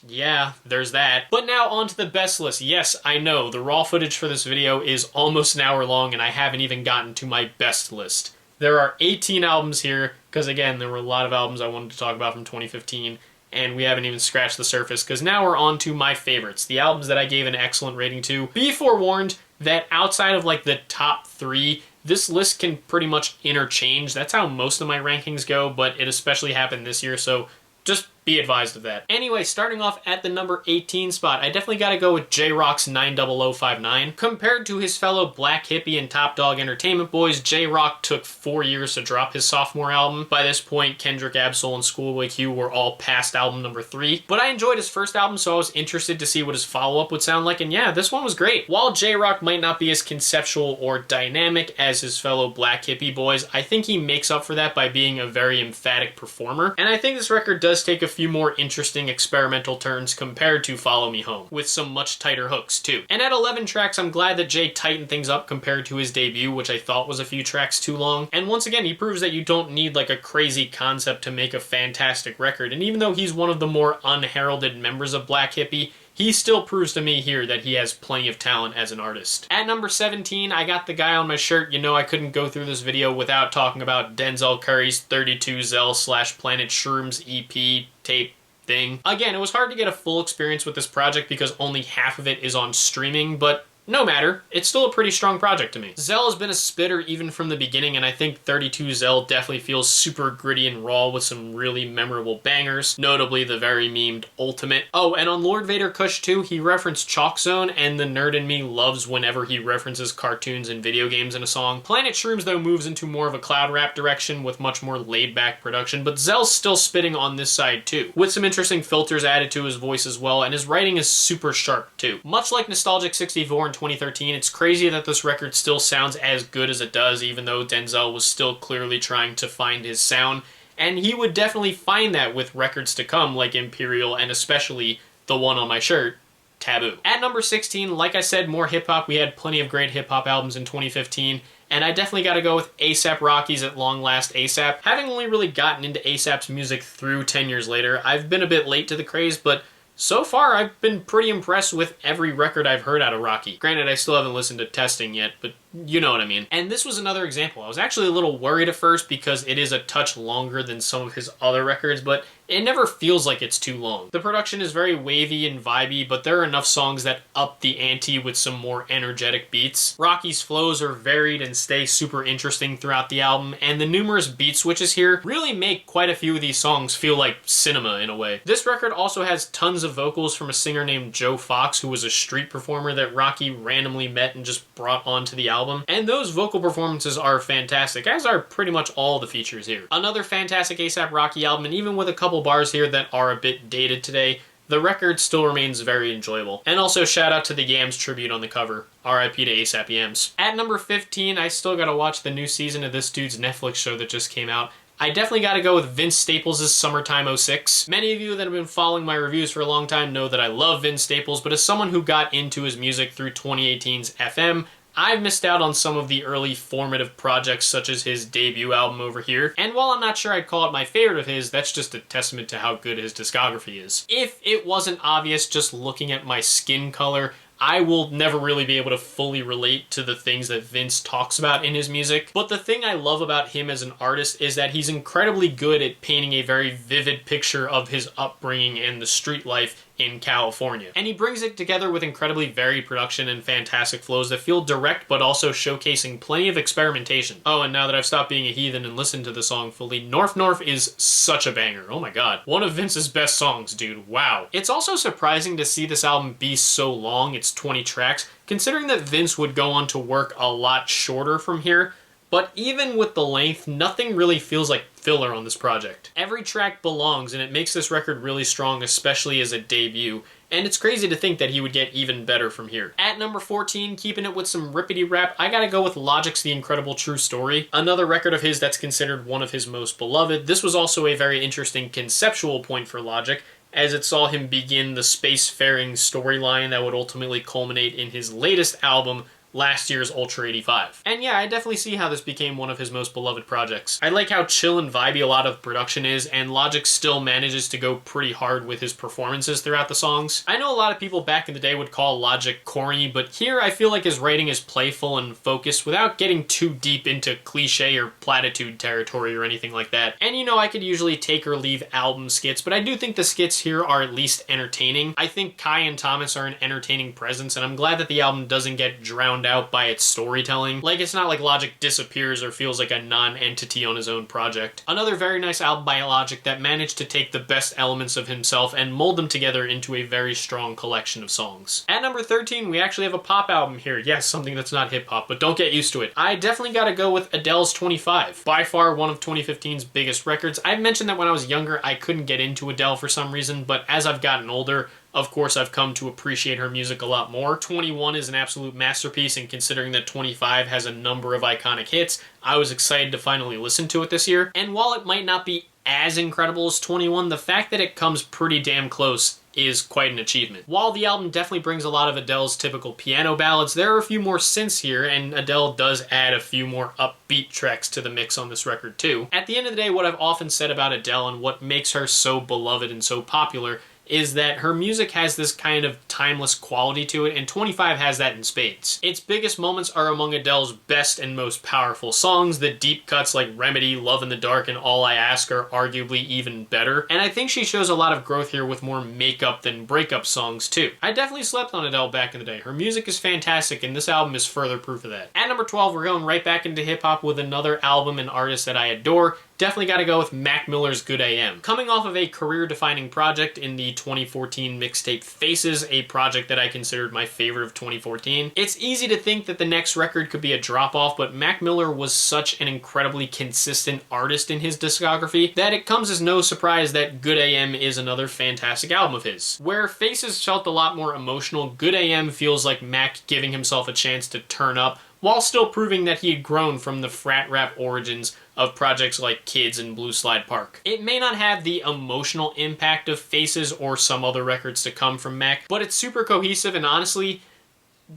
yeah, there's that. But now on to the best list. Yes, I know, the raw footage for this video is almost an hour long and I haven't even gotten to my best list. There are 18 albums here, because again, there were a lot of albums I wanted to talk about from 2015, and we haven't even scratched the surface, because now we're on to my favorites, the albums that I gave an excellent rating to. Be forewarned that outside of like the top 3, this list can pretty much interchange. That's how most of my rankings go, but it especially happened this year, so just be advised of that. Anyway, starting off at the number 18 spot, I definitely gotta go with J-Rock's 90059. Compared to his fellow Black Hippie and Top Dog Entertainment boys, J-Rock took 4 years to drop his sophomore album. By this point, Kendrick, Absol, and Schoolboy Q were all past album number 3. But I enjoyed his first album, so I was interested to see what his follow-up would sound like, and yeah, this one was great. While J-Rock might not be as conceptual or dynamic as his fellow Black Hippie boys, I think he makes up for that by being a very emphatic performer, and I think this record does take a few more interesting experimental turns compared to Follow Me Home, with some much tighter hooks too. And at 11 tracks, I'm glad that Jay tightened things up compared to his debut, which I thought was a few tracks too long. And once again, he proves that you don't need like a crazy concept to make a fantastic record. And even though he's one of the more unheralded members of Black Hippie, he still proves to me here that he has plenty of talent as an artist. At number 17, I got the guy on my shirt. You know I couldn't go through this video without talking about Denzel Curry's 32 Zell / Planet Shrooms EP tape thing. Again, it was hard to get a full experience with this project because only half of it is on streaming, but no matter, it's still a pretty strong project to me. Zell has been a spitter even from the beginning, and I think 32 Zell definitely feels super gritty and raw with some really memorable bangers, notably the very memed Ultimate. Oh, and on Lord Vader Kush 2, he referenced Chalk Zone, and the nerd in me loves whenever he references cartoons and video games in a song. Planet Shrooms, though, moves into more of a cloud rap direction with much more laid-back production, but Zell's still spitting on this side too, with some interesting filters added to his voice as well, and his writing is super sharp too. Much like Nostalgic 64 in 2013, it's crazy that this record still sounds as good as it does, even though Denzel was still clearly trying to find his sound, and he would definitely find that with records to come like Imperial and especially the one on my shirt, Taboo. At number 16, like I said, more hip-hop. We had plenty of great hip-hop albums in 2015, and I definitely gotta go with A$AP Rocky's At Long Last A$AP. Having only really gotten into A$AP's music through 10 years later, I've been a bit late to the craze, but so far, I've been pretty impressed with every record I've heard out of Rocky. Granted, I still haven't listened to Testing yet, but you know what I mean. And this was another example. I was actually a little worried at first because it is a touch longer than some of his other records, but it never feels like it's too long. The production is very wavy and vibey, but there are enough songs that up the ante with some more energetic beats. Rocky's flows are varied and stay super interesting throughout the album, and the numerous beat switches here really make quite a few of these songs feel like cinema in a way. This record also has tons of vocals from a singer named Joe Fox, who was a street performer that Rocky randomly met and just brought onto the album. And those vocal performances are fantastic, as are pretty much all the features here. Another fantastic A$AP Rocky album, and even with a couple bars here that are a bit dated today, the record still remains very enjoyable. And also shout out to the Yams tribute on the cover. RIP to A$AP Yams. At number 15, I still gotta watch the new season of this dude's Netflix show that just came out. I definitely gotta go with Vince Staples' Summertime '06. Many of you that have been following my reviews for a long time know that I love Vince Staples, but as someone who got into his music through 2018's FM, I've missed out on some of the early formative projects such as his debut album over here, and while I'm not sure I'd call it my favorite of his, that's just a testament to how good his discography is. If it wasn't obvious just looking at my skin color, I will never really be able to fully relate to the things that Vince talks about in his music. But the thing I love about him as an artist is that he's incredibly good at painting a very vivid picture of his upbringing and the street life in California. And he brings it together with incredibly varied production and fantastic flows that feel direct but also showcasing plenty of experimentation. Oh, and now that I've stopped being a heathen and listened to the song fully, North North is such a banger. Oh my god. One of Vince's best songs, dude. Wow. It's also surprising to see this album be so long. It's 20 tracks, considering that Vince would go on to work a lot shorter from here. But even with the length, nothing really feels like filler on this project. Every track belongs, and it makes this record really strong, especially as a debut. and it's crazy to think that he would get even better from here. At number 14, keeping it with some rippity rap, I gotta go with Logic's The Incredible True Story, another record of his that's considered one of his most beloved. This was also a very interesting conceptual point for Logic, as it saw him begin the spacefaring storyline that would ultimately culminate in his latest album, last year's Ultra 85. And yeah, I definitely see how this became one of his most beloved projects. I like how chill and vibey a lot of production is, and Logic still manages to go pretty hard with his performances throughout the songs. I know a lot of people back in the day would call Logic corny, but here I feel like his writing is playful and focused without getting too deep into cliche or platitude territory or anything like that. And you know, I could usually take or leave album skits, but I do think the skits here are at least entertaining. I think Kai and Thomas are an entertaining presence, and I'm glad that the album doesn't get drowned out by its storytelling. Like, it's not like Logic disappears or feels like a non-entity on his own project. Another very nice album by Logic that managed to take the best elements of himself and mold them together into a very strong collection of songs. At number 13, we actually have a pop album here. Yes, something that's not hip-hop, but don't get used to it. I definitely gotta go with Adele's 25. By far one of 2015's biggest records. I mentioned that when I was younger, I couldn't get into Adele for some reason, but as I've gotten older, of course, I've come to appreciate her music a lot more. 21 is an absolute masterpiece, and considering that 25 has a number of iconic hits, I was excited to finally listen to it this year. And while it might not be as incredible as 21, the fact that it comes pretty damn close is quite an achievement. While the album definitely brings a lot of Adele's typical piano ballads, there are a few more synths here, and Adele does add a few more upbeat tracks to the mix on this record too. At the end of the day, what I've often said about Adele and what makes her so beloved and so popular is that her music has this kind of timeless quality to it, and 25 has that in spades. Its biggest moments are among Adele's best and most powerful songs. The deep cuts like Remedy, Love in the Dark, and All I Ask are arguably even better, and I think she shows a lot of growth here with more makeup than breakup songs too. I definitely slept on Adele back in the day. Her music is fantastic, and this album is further proof of that. At number 12, we're going right back into hip-hop with another album and artist that I adore. Definitely gotta go with Mac Miller's Good AM. Coming off of a career-defining project in the 2014 mixtape Faces, a project that I considered my favorite of 2014, it's easy to think that the next record could be a drop-off, but Mac Miller was such an incredibly consistent artist in his discography that it comes as no surprise that Good AM is another fantastic album of his. Where Faces felt a lot more emotional, Good AM feels like Mac giving himself a chance to turn up while still proving that he had grown from the frat rap origins of projects like Kids and Blue Slide Park. It may not have the emotional impact of Faces or some other records to come from Mac, but it's super cohesive, and honestly,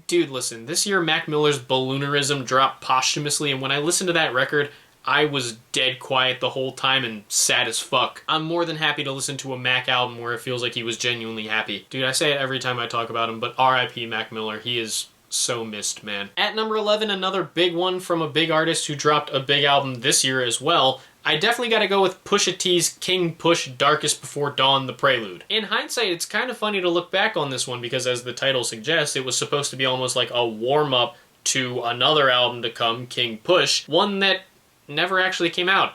dude, listen, this year Mac Miller's Balloonerism dropped posthumously, and when I listened to that record, I was dead quiet the whole time and sad as fuck. I'm more than happy to listen to a Mac album where it feels like he was genuinely happy. Dude, I say it every time I talk about him, but R.I.P. Mac Miller, he is so missed, man. At number 11, another big one from a big artist who dropped a big album this year as well. I definitely gotta go with Pusha T's King Push Darkest Before Dawn, The Prelude. In hindsight, it's kind of funny to look back on this one because, as the title suggests, it was supposed to be almost like a warm-up to another album to come, King Push, one that never actually came out.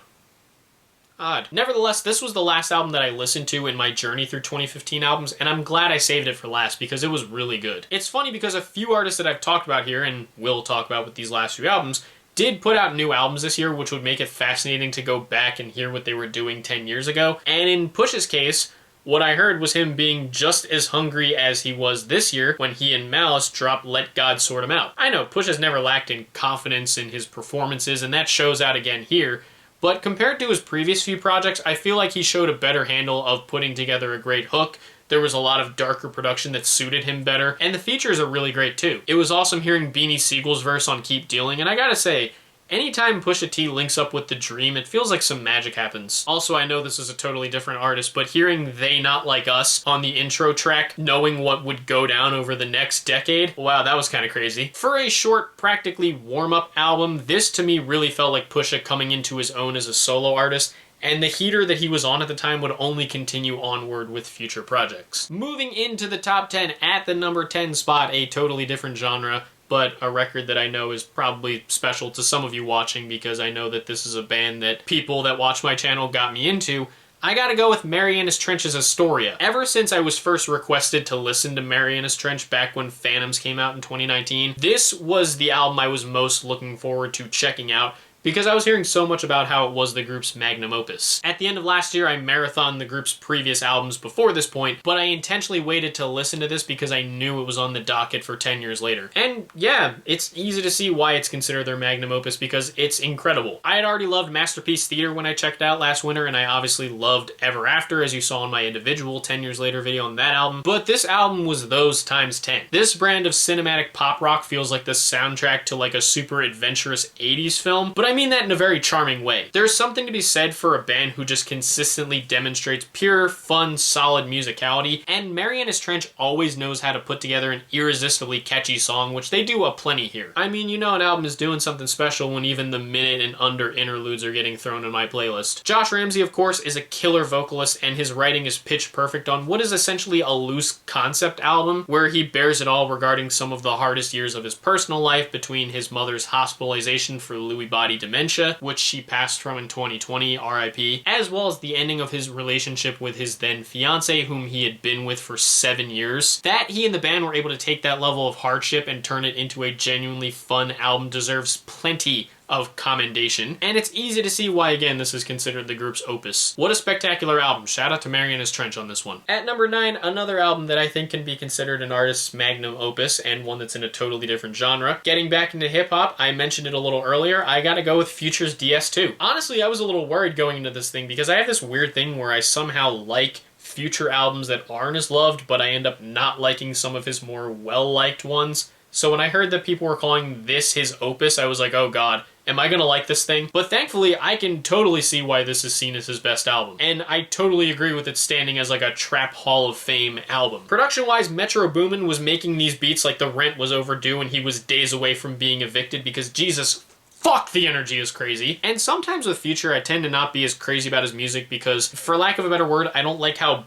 Odd. Nevertheless, this was the last album that I listened to in my journey through 2015 albums, and I'm glad I saved it for last because it was really good. It's funny because a few artists that I've talked about here, and will talk about with these last few albums, did put out new albums this year, which would make it fascinating to go back and hear what they were doing 10 years ago. And in Push's case, what I heard was him being just as hungry as he was this year when he and Malice dropped Let God Sort Him Out. I know, Push has never lacked in confidence in his performances, and that shows out again here. But compared to his previous few projects, I feel like he showed a better handle of putting together a great hook. There was a lot of darker production that suited him better, and the features are really great too. It was awesome hearing Beanie Siegel's verse on Keep Dealing, and I gotta say, anytime Pusha T links up with The Dream, it feels like some magic happens. Also, I know this is a totally different artist, but hearing They Not Like Us on the intro track, knowing what would go down over the next decade, wow, that was kind of crazy. For a short, practically warm-up album, this to me really felt like Pusha coming into his own as a solo artist, and the heater that he was on at the time would only continue onward with future projects. Moving into the top 10, at the number 10 spot, a totally different genre, but a record that I know is probably special to some of you watching because I know that this is a band that people that watch my channel got me into. I gotta go with Marianas Trench's Astoria. Ever since I was first requested to listen to Marianas Trench back when Phantoms came out in 2019, this was the album I was most looking forward to checking out because I was hearing so much about how it was the group's magnum opus. At the end of last year, I marathoned the group's previous albums before this point, but I intentionally waited to listen to this because I knew it was on the docket for 10 years later. And yeah, it's easy to see why it's considered their magnum opus because it's incredible. I had already loved Masterpiece Theater when I checked it out last winter, and I obviously loved Ever After, as you saw in my individual 10 years later video on that album, but this album was those times 10. This brand of cinematic pop rock feels like the soundtrack to like a super adventurous 80s film, but I mean that in a very charming way. There's something to be said for a band who just consistently demonstrates pure, fun, solid musicality, and Marianas Trench always knows how to put together an irresistibly catchy song, which they do aplenty here. I mean, you know an album is doing something special when even the minute and under interludes are getting thrown in my playlist. Josh Ramsey, of course, is a killer vocalist, and his writing is pitch perfect on what is essentially a loose concept album, where he bears it all regarding some of the hardest years of his personal life between his mother's hospitalization for Lewy body dementia, which she passed from in 2020, RIP, as well as the ending of his relationship with his then fiance, whom he had been with for 7 years. That he and the band were able to take that level of hardship and turn it into a genuinely fun album deserves plenty of commendation, and it's easy to see why, again, this is considered the group's opus. What a spectacular album. Shout out to Marianas Trench on this one. At number 9, another album that I think can be considered an artist's magnum opus, and one that's in a totally different genre. Getting back into hip-hop, I mentioned it a little earlier, I gotta go with Future's DS2. Honestly, I was a little worried going into this thing, because I have this weird thing where I somehow like Future albums that aren't as loved, but I end up not liking some of his more well-liked ones. So when I heard that people were calling this his opus, I was like, oh god, am I gonna like this thing? But thankfully, I can totally see why this is seen as his best album. And I totally agree with it standing as like a Trap Hall of Fame album. Production-wise, Metro Boomin was making these beats like the rent was overdue and he was days away from being evicted because Jesus, fuck, the energy is crazy. And sometimes with Future, I tend to not be as crazy about his music because, for lack of a better word, I don't like how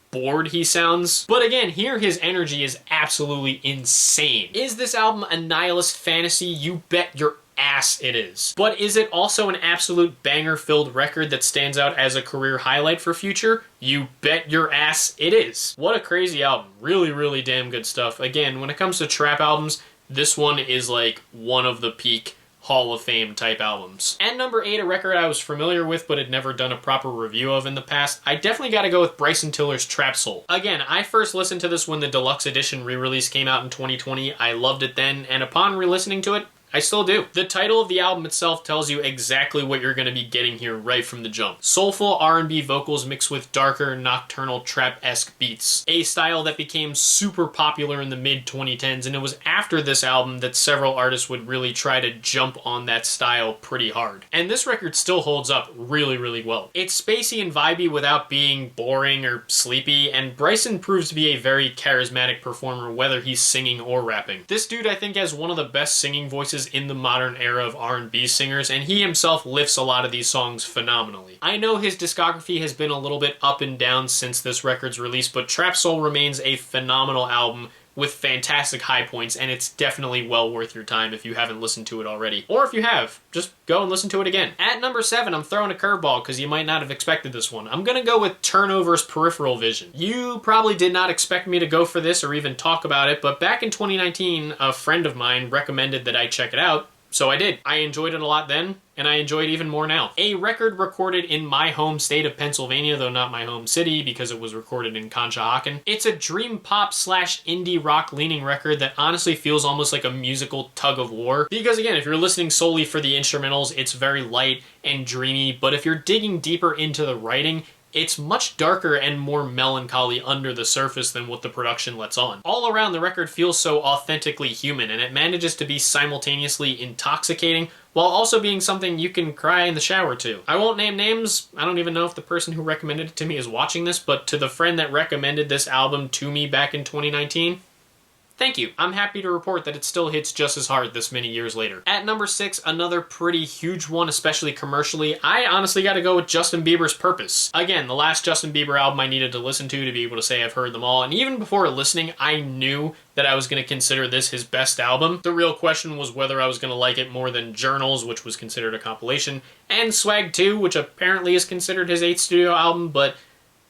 bored he sounds. But again, here his energy is absolutely insane. Is this album a nihilist fantasy? You bet your ass it is. But is it also an absolute banger-filled record that stands out as a career highlight for Future? You bet your ass it is. What a crazy album. Really, really damn good stuff. Again, when it comes to trap albums, this one is like one of the peak Hall of Fame type albums. And number 8, a record I was familiar with but had never done a proper review of in the past, I definitely gotta go with Bryson Tiller's Trap Soul. Again, I first listened to this when the deluxe edition re-release came out in 2020. I loved it then, and upon re-listening to it, I still do. The title of the album itself tells you exactly what you're going to be getting here right from the jump. Soulful R&B vocals mixed with darker, nocturnal, trap-esque beats. A style that became super popular in the mid-2010s, and it was after this album that several artists would really try to jump on that style pretty hard. And this record still holds up really, really well. It's spacey and vibey without being boring or sleepy, and Bryson proves to be a very charismatic performer whether he's singing or rapping. This dude, I think, has one of the best singing voices in the modern era of R&B singers, and he himself lifts a lot of these songs phenomenally. I know his discography has been a little bit up and down since this record's release, but Trap Soul remains a phenomenal album with fantastic high points, and it's definitely well worth your time if you haven't listened to it already. Or if you have, just go and listen to it again. At number 7, I'm throwing a curveball because you might not have expected this one. I'm gonna go with Turnover's Peripheral Vision. You probably did not expect me to go for this or even talk about it, but back in 2019, a friend of mine recommended that I check it out, so I did. I enjoyed it a lot then, and I enjoy it even more now. A record recorded in my home state of Pennsylvania, though not my home city because it was recorded in Conshohocken. It's a dream pop / indie rock leaning record that honestly feels almost like a musical tug of war. Because again, if you're listening solely for the instrumentals, it's very light and dreamy, but if you're digging deeper into the writing, it's much darker and more melancholy under the surface than what the production lets on. All around, the record feels so authentically human, and it manages to be simultaneously intoxicating while also being something you can cry in the shower to. I won't name names. I don't even know if the person who recommended it to me is watching this, but to the friend that recommended this album to me back in 2019, thank you. I'm happy to report that it still hits just as hard this many years later. At number 6, another pretty huge one, especially commercially, I honestly gotta go with Justin Bieber's Purpose. Again, the last Justin Bieber album I needed to listen to be able to say I've heard them all, and even before listening, I knew that I was going to consider this his best album. The real question was whether I was going to like it more than Journals, which was considered a compilation, and Swag 2, which apparently is considered his 8th studio album, but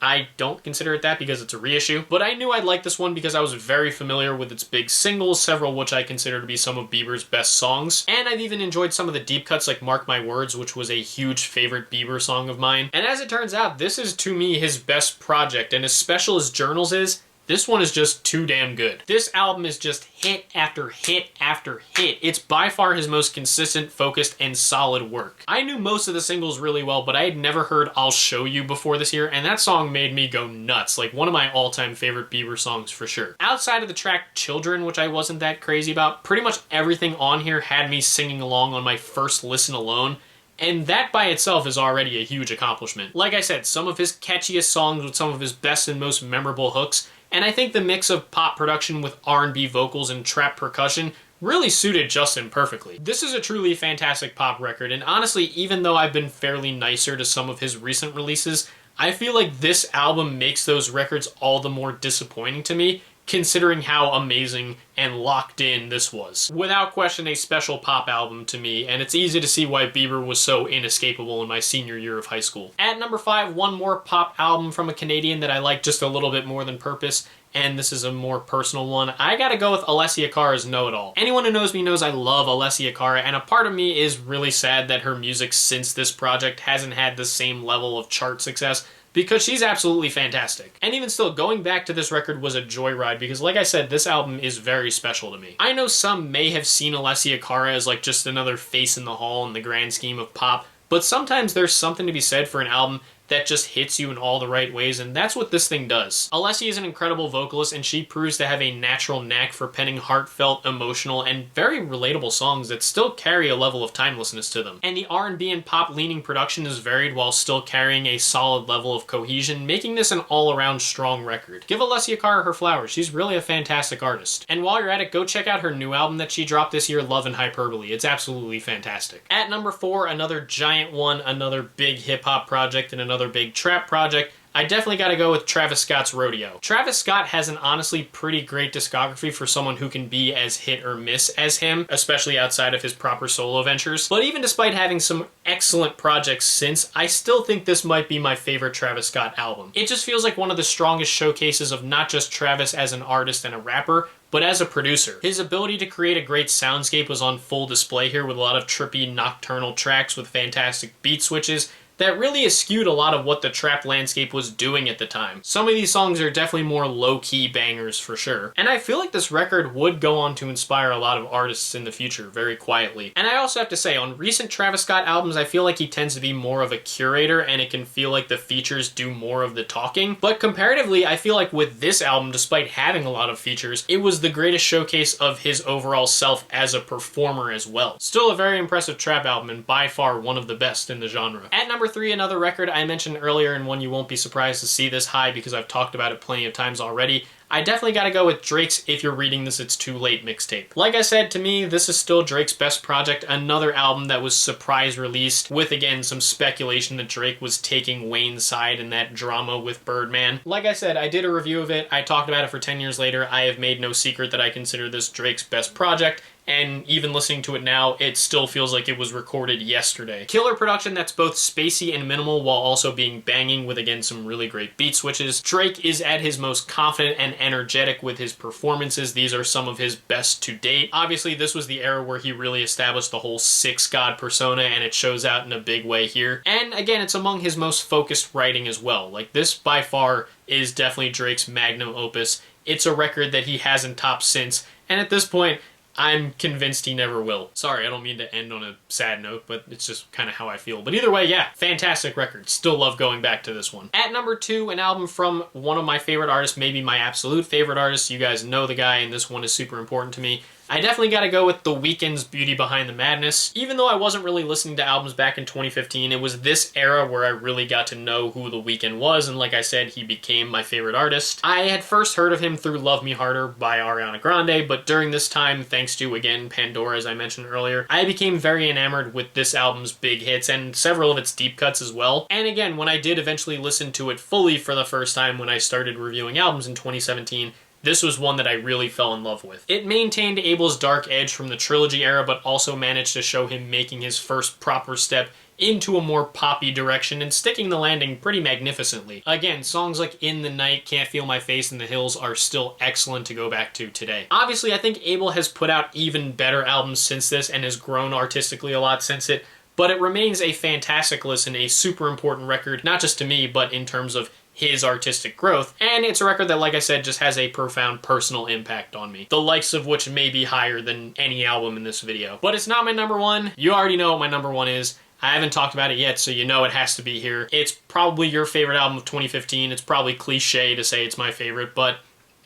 I don't consider it that because it's a reissue, but I knew I'd like this one because I was very familiar with its big singles, several which I consider to be some of Bieber's best songs, and I've even enjoyed some of the deep cuts like Mark My Words, which was a huge favorite Bieber song of mine. And as it turns out, this is to me his best project, and as special as Journals is, this one is just too damn good. This album is just hit after hit after hit. It's by far his most consistent, focused, and solid work. I knew most of the singles really well, but I had never heard I'll Show You before this year, and that song made me go nuts. Like, one of my all-time favorite Bieber songs for sure. Outside of the track Children, which I wasn't that crazy about, pretty much everything on here had me singing along on my first listen alone. And that by itself is already a huge accomplishment. Like I said, some of his catchiest songs with some of his best and most memorable hooks, and I think the mix of pop production with R&B vocals and trap percussion really suited Justin perfectly. This is a truly fantastic pop record, and honestly, even though I've been fairly nicer to some of his recent releases, I feel like this album makes those records all the more disappointing to me, considering how amazing and locked in this was. Without question, a special pop album to me, and it's easy to see why Bieber was so inescapable in my senior year of high school. At number 5, one more pop album from a Canadian that I like just a little bit more than Purpose, and this is a more personal one. I gotta go with Alessia Cara's Know It All. Anyone who knows me knows I love Alessia Cara, and a part of me is really sad that her music since this project hasn't had the same level of chart success, because she's absolutely fantastic. And even still, going back to this record was a joyride because, like I said, this album is very special to me. I know some may have seen Alessia Cara as like just another face in the hall in the grand scheme of pop, but sometimes there's something to be said for an album that just hits you in all the right ways, and that's what this thing does. Alessia is an incredible vocalist, and she proves to have a natural knack for penning heartfelt, emotional, and very relatable songs that still carry a level of timelessness to them. And the R&B and pop-leaning production is varied while still carrying a solid level of cohesion, making this an all-around strong record. Give Alessia Cara her flowers. She's really a fantastic artist. And while you're at it, go check out her new album that she dropped this year, Love and Hyperbole. It's absolutely fantastic. At number 4, another giant one, another big hip-hop project, and another big trap project, I definitely gotta go with Travis Scott's Rodeo. Travis Scott has an honestly pretty great discography for someone who can be as hit or miss as him, especially outside of his proper solo ventures. But even despite having some excellent projects since, I still think this might be my favorite Travis Scott album. It just feels like one of the strongest showcases of not just Travis as an artist and a rapper, but as a producer. His ability to create a great soundscape was on full display here with a lot of trippy nocturnal tracks with fantastic beat switches that really eschewed a lot of what the trap landscape was doing at the time. Some of these songs are definitely more low-key bangers for sure. And I feel like this record would go on to inspire a lot of artists in the future very quietly. And I also have to say, on recent Travis Scott albums, I feel like he tends to be more of a curator and it can feel like the features do more of the talking. But comparatively, I feel like with this album, despite having a lot of features, it was the greatest showcase of his overall self as a performer as well. Still a very impressive trap album and by far one of the best in the genre. At number 3, another record I mentioned earlier and one you won't be surprised to see this high because I've talked about it plenty of times already. I definitely gotta go with Drake's If You're Reading This It's Too Late mixtape. Like I said, to me, this is still Drake's best project, another album that was surprise released with, again, some speculation that Drake was taking Wayne's side in that drama with Birdman. Like I said, I did a review of it, I talked about it for 10 years later, I have made no secret that I consider this Drake's best project, and even listening to it now, it still feels like it was recorded yesterday. Killer production that's both spacey and minimal while also being banging with, again, some really great beat switches. Drake is at his most confident and energetic with his performances. These are some of his best to date. Obviously, this was the era where he really established the whole six god persona, and it shows out in a big way here. And again, it's among his most focused writing as well. Like, this by far is definitely Drake's magnum opus. It's a record that he hasn't topped since, and at this point, I'm convinced he never will. Sorry, I don't mean to end on a sad note, but it's just kind of how I feel. But either way, yeah, fantastic record. Still love going back to this one. At number 2, an album from one of my favorite artists, maybe my absolute favorite artist. You guys know the guy, and this one is super important to me. I definitely gotta go with The Weeknd's Beauty Behind the Madness. Even though I wasn't really listening to albums back in 2015, it was this era where I really got to know who The Weeknd was, and like I said, he became my favorite artist. I had first heard of him through Love Me Harder by Ariana Grande, but during this time, thanks to, again, Pandora, as I mentioned earlier, I became very enamored with this album's big hits and several of its deep cuts as well. And again, when I did eventually listen to it fully for the first time when I started reviewing albums in 2017, this was one that I really fell in love with. It maintained Abel's dark edge from the trilogy era, but also managed to show him making his first proper step into a more poppy direction and sticking the landing pretty magnificently. Again, songs like In the Night, Can't Feel My Face, and The Hills are still excellent to go back to today. Obviously, I think Abel has put out even better albums since this and has grown artistically a lot since it, but it remains a fantastic listen, a super important record, not just to me, but in terms of his artistic growth, and it's a record that, like I said, just has a profound personal impact on me, the likes of which may be higher than any album in this video. But it's not my number one. You already know what my number one is. I haven't talked about it yet, so you know it has to be here. It's probably your favorite album of 2015. It's probably cliche to say it's my favorite, but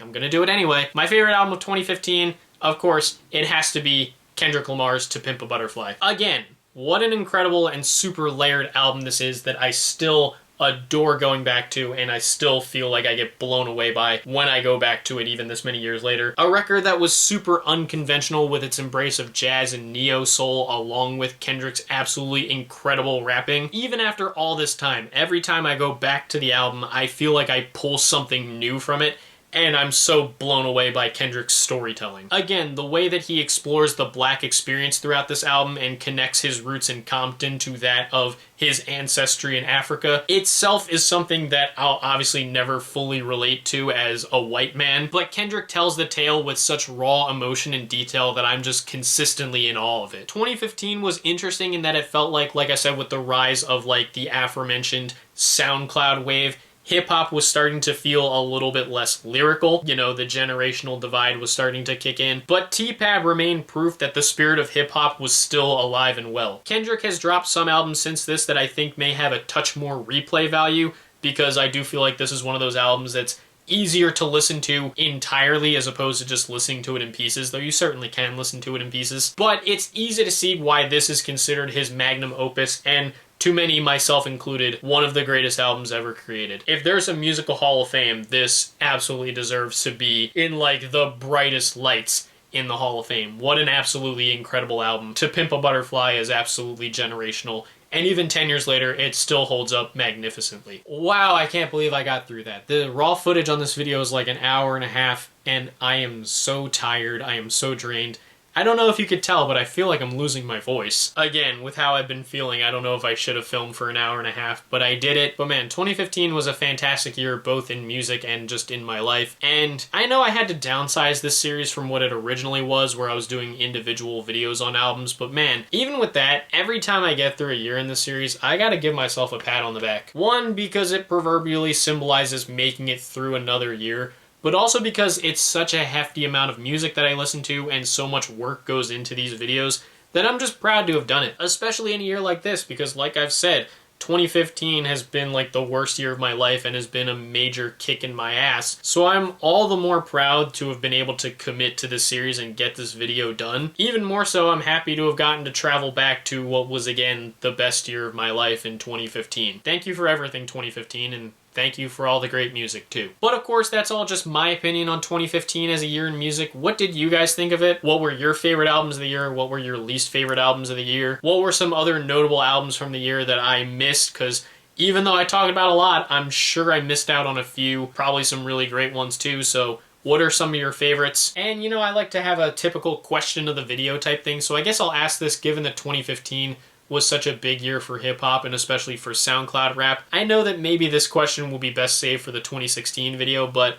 I'm gonna do it anyway. My favorite album of 2015, of course, it has to be Kendrick Lamar's To Pimp a Butterfly. Again, what an incredible and super layered album this is that I still adore going back to, and I still feel like I get blown away by when I go back to it even this many years later. A record that was super unconventional with its embrace of jazz and neo-soul along with Kendrick's absolutely incredible rapping. Even after all this time, every time I go back to the album, I feel like I pull something new from it, and I'm so blown away by Kendrick's storytelling. Again, the way that he explores the Black experience throughout this album and connects his roots in Compton to that of his ancestry in Africa itself is something that I'll obviously never fully relate to as a white man, but Kendrick tells the tale with such raw emotion and detail that I'm just consistently in awe of it. 2015 was interesting in that it felt like I said, with the rise of like the aforementioned SoundCloud wave, hip-hop was starting to feel a little bit less lyrical. You know, the generational divide was starting to kick in. But T-Pab remained proof that the spirit of hip-hop was still alive and well. Kendrick has dropped some albums since this that I think may have a touch more replay value, because I do feel like this is one of those albums that's easier to listen to entirely as opposed to just listening to it in pieces, though you certainly can listen to it in pieces. But it's easy to see why this is considered his magnum opus, and to many, myself included, one of the greatest albums ever created. If there's a musical hall of fame, this absolutely deserves to be in like the brightest lights in the Hall of Fame. What an absolutely incredible album. To Pimp a Butterfly is absolutely generational, and even 10 years later, it still holds up magnificently. Wow, I can't believe I got through that. The raw footage on this video is like an hour and a half, and I am so tired, I am so drained. I don't know if you could tell, but I feel like I'm losing my voice. Again, with how I've been feeling, I don't know if I should have filmed for an hour and a half, but I did it. But man, 2015 was a fantastic year, both in music and just in my life. And I know I had to downsize this series from what it originally was, where I was doing individual videos on albums, but man, even with that, every time I get through a year in this series, I gotta give myself a pat on the back. One, because it proverbially symbolizes making it through another year, but also because it's such a hefty amount of music that I listen to and so much work goes into these videos that I'm just proud to have done it, especially in a year like this, because like I've said, 2015 has been like the worst year of my life and has been a major kick in my ass. So I'm all the more proud to have been able to commit to this series and get this video done. Even more so, I'm happy to have gotten to travel back to what was, again, the best year of my life in 2015. Thank you for everything, 2015, and thank you for all the great music, too. But of course, that's all just my opinion on 2015 as a year in music. What did you guys think of it? What were your favorite albums of the year? What were your least favorite albums of the year? What were some other notable albums from the year that I missed? Because even though I talked about a lot, I'm sure I missed out on a few, probably some really great ones, too. So what are some of your favorites? And, you know, I like to have a typical question of the video type thing, so I guess I'll ask this given that 2015 was such a big year for hip-hop and especially for SoundCloud rap. I know that maybe this question will be best saved for the 2016 video, but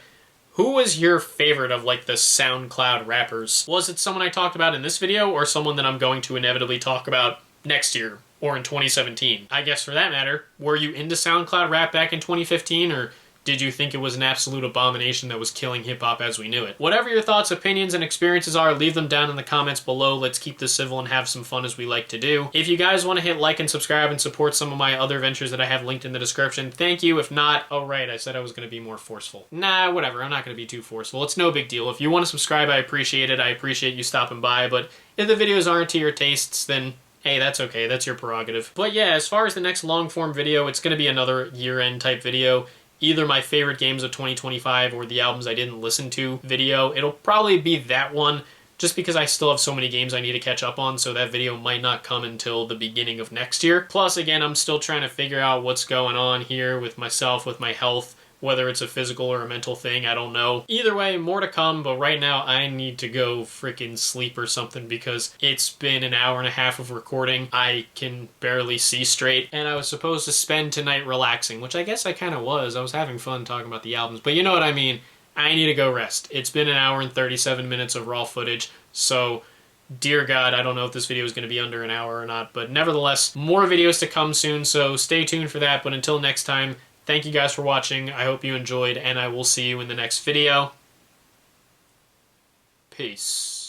who was your favorite of like the SoundCloud rappers? Was it someone I talked about in this video or someone that I'm going to inevitably talk about next year or in 2017? I guess for that matter, were you into SoundCloud rap back in 2015, or did you think it was an absolute abomination that was killing hip-hop as we knew it? Whatever your thoughts, opinions, and experiences are, leave them down in the comments below. Let's keep this civil and have some fun as we like to do. If you guys want to hit like and subscribe and support some of my other ventures that I have linked in the description, thank you. If not, oh right, I said I was going to be more forceful. Nah, whatever, I'm not going to be too forceful. It's no big deal. If you want to subscribe, I appreciate it. I appreciate you stopping by, but if the videos aren't to your tastes, then hey, that's okay. That's your prerogative. But yeah, as far as the next long-form video, it's going to be another year-end type video. Either my favorite games of 2025 or the albums I didn't listen to video. It'll probably be that one, just because I still have so many games I need to catch up on, so that video might not come until the beginning of next year. Plus, again, I'm still trying to figure out what's going on here with myself, with my health, whether it's a physical or a mental thing, I don't know. Either way, more to come, but right now I need to go freaking sleep or something because it's been an hour and a half of recording. I can barely see straight, and I was supposed to spend tonight relaxing, which I guess I kind of was. I was having fun talking about the albums, but you know what I mean. I need to go rest. It's been an hour and 37 minutes of raw footage, so dear God, I don't know if this video is going to be under an hour or not, but nevertheless, more videos to come soon, so stay tuned for that. But until next time, thank you guys for watching. I hope you enjoyed, and I will see you in the next video. Peace.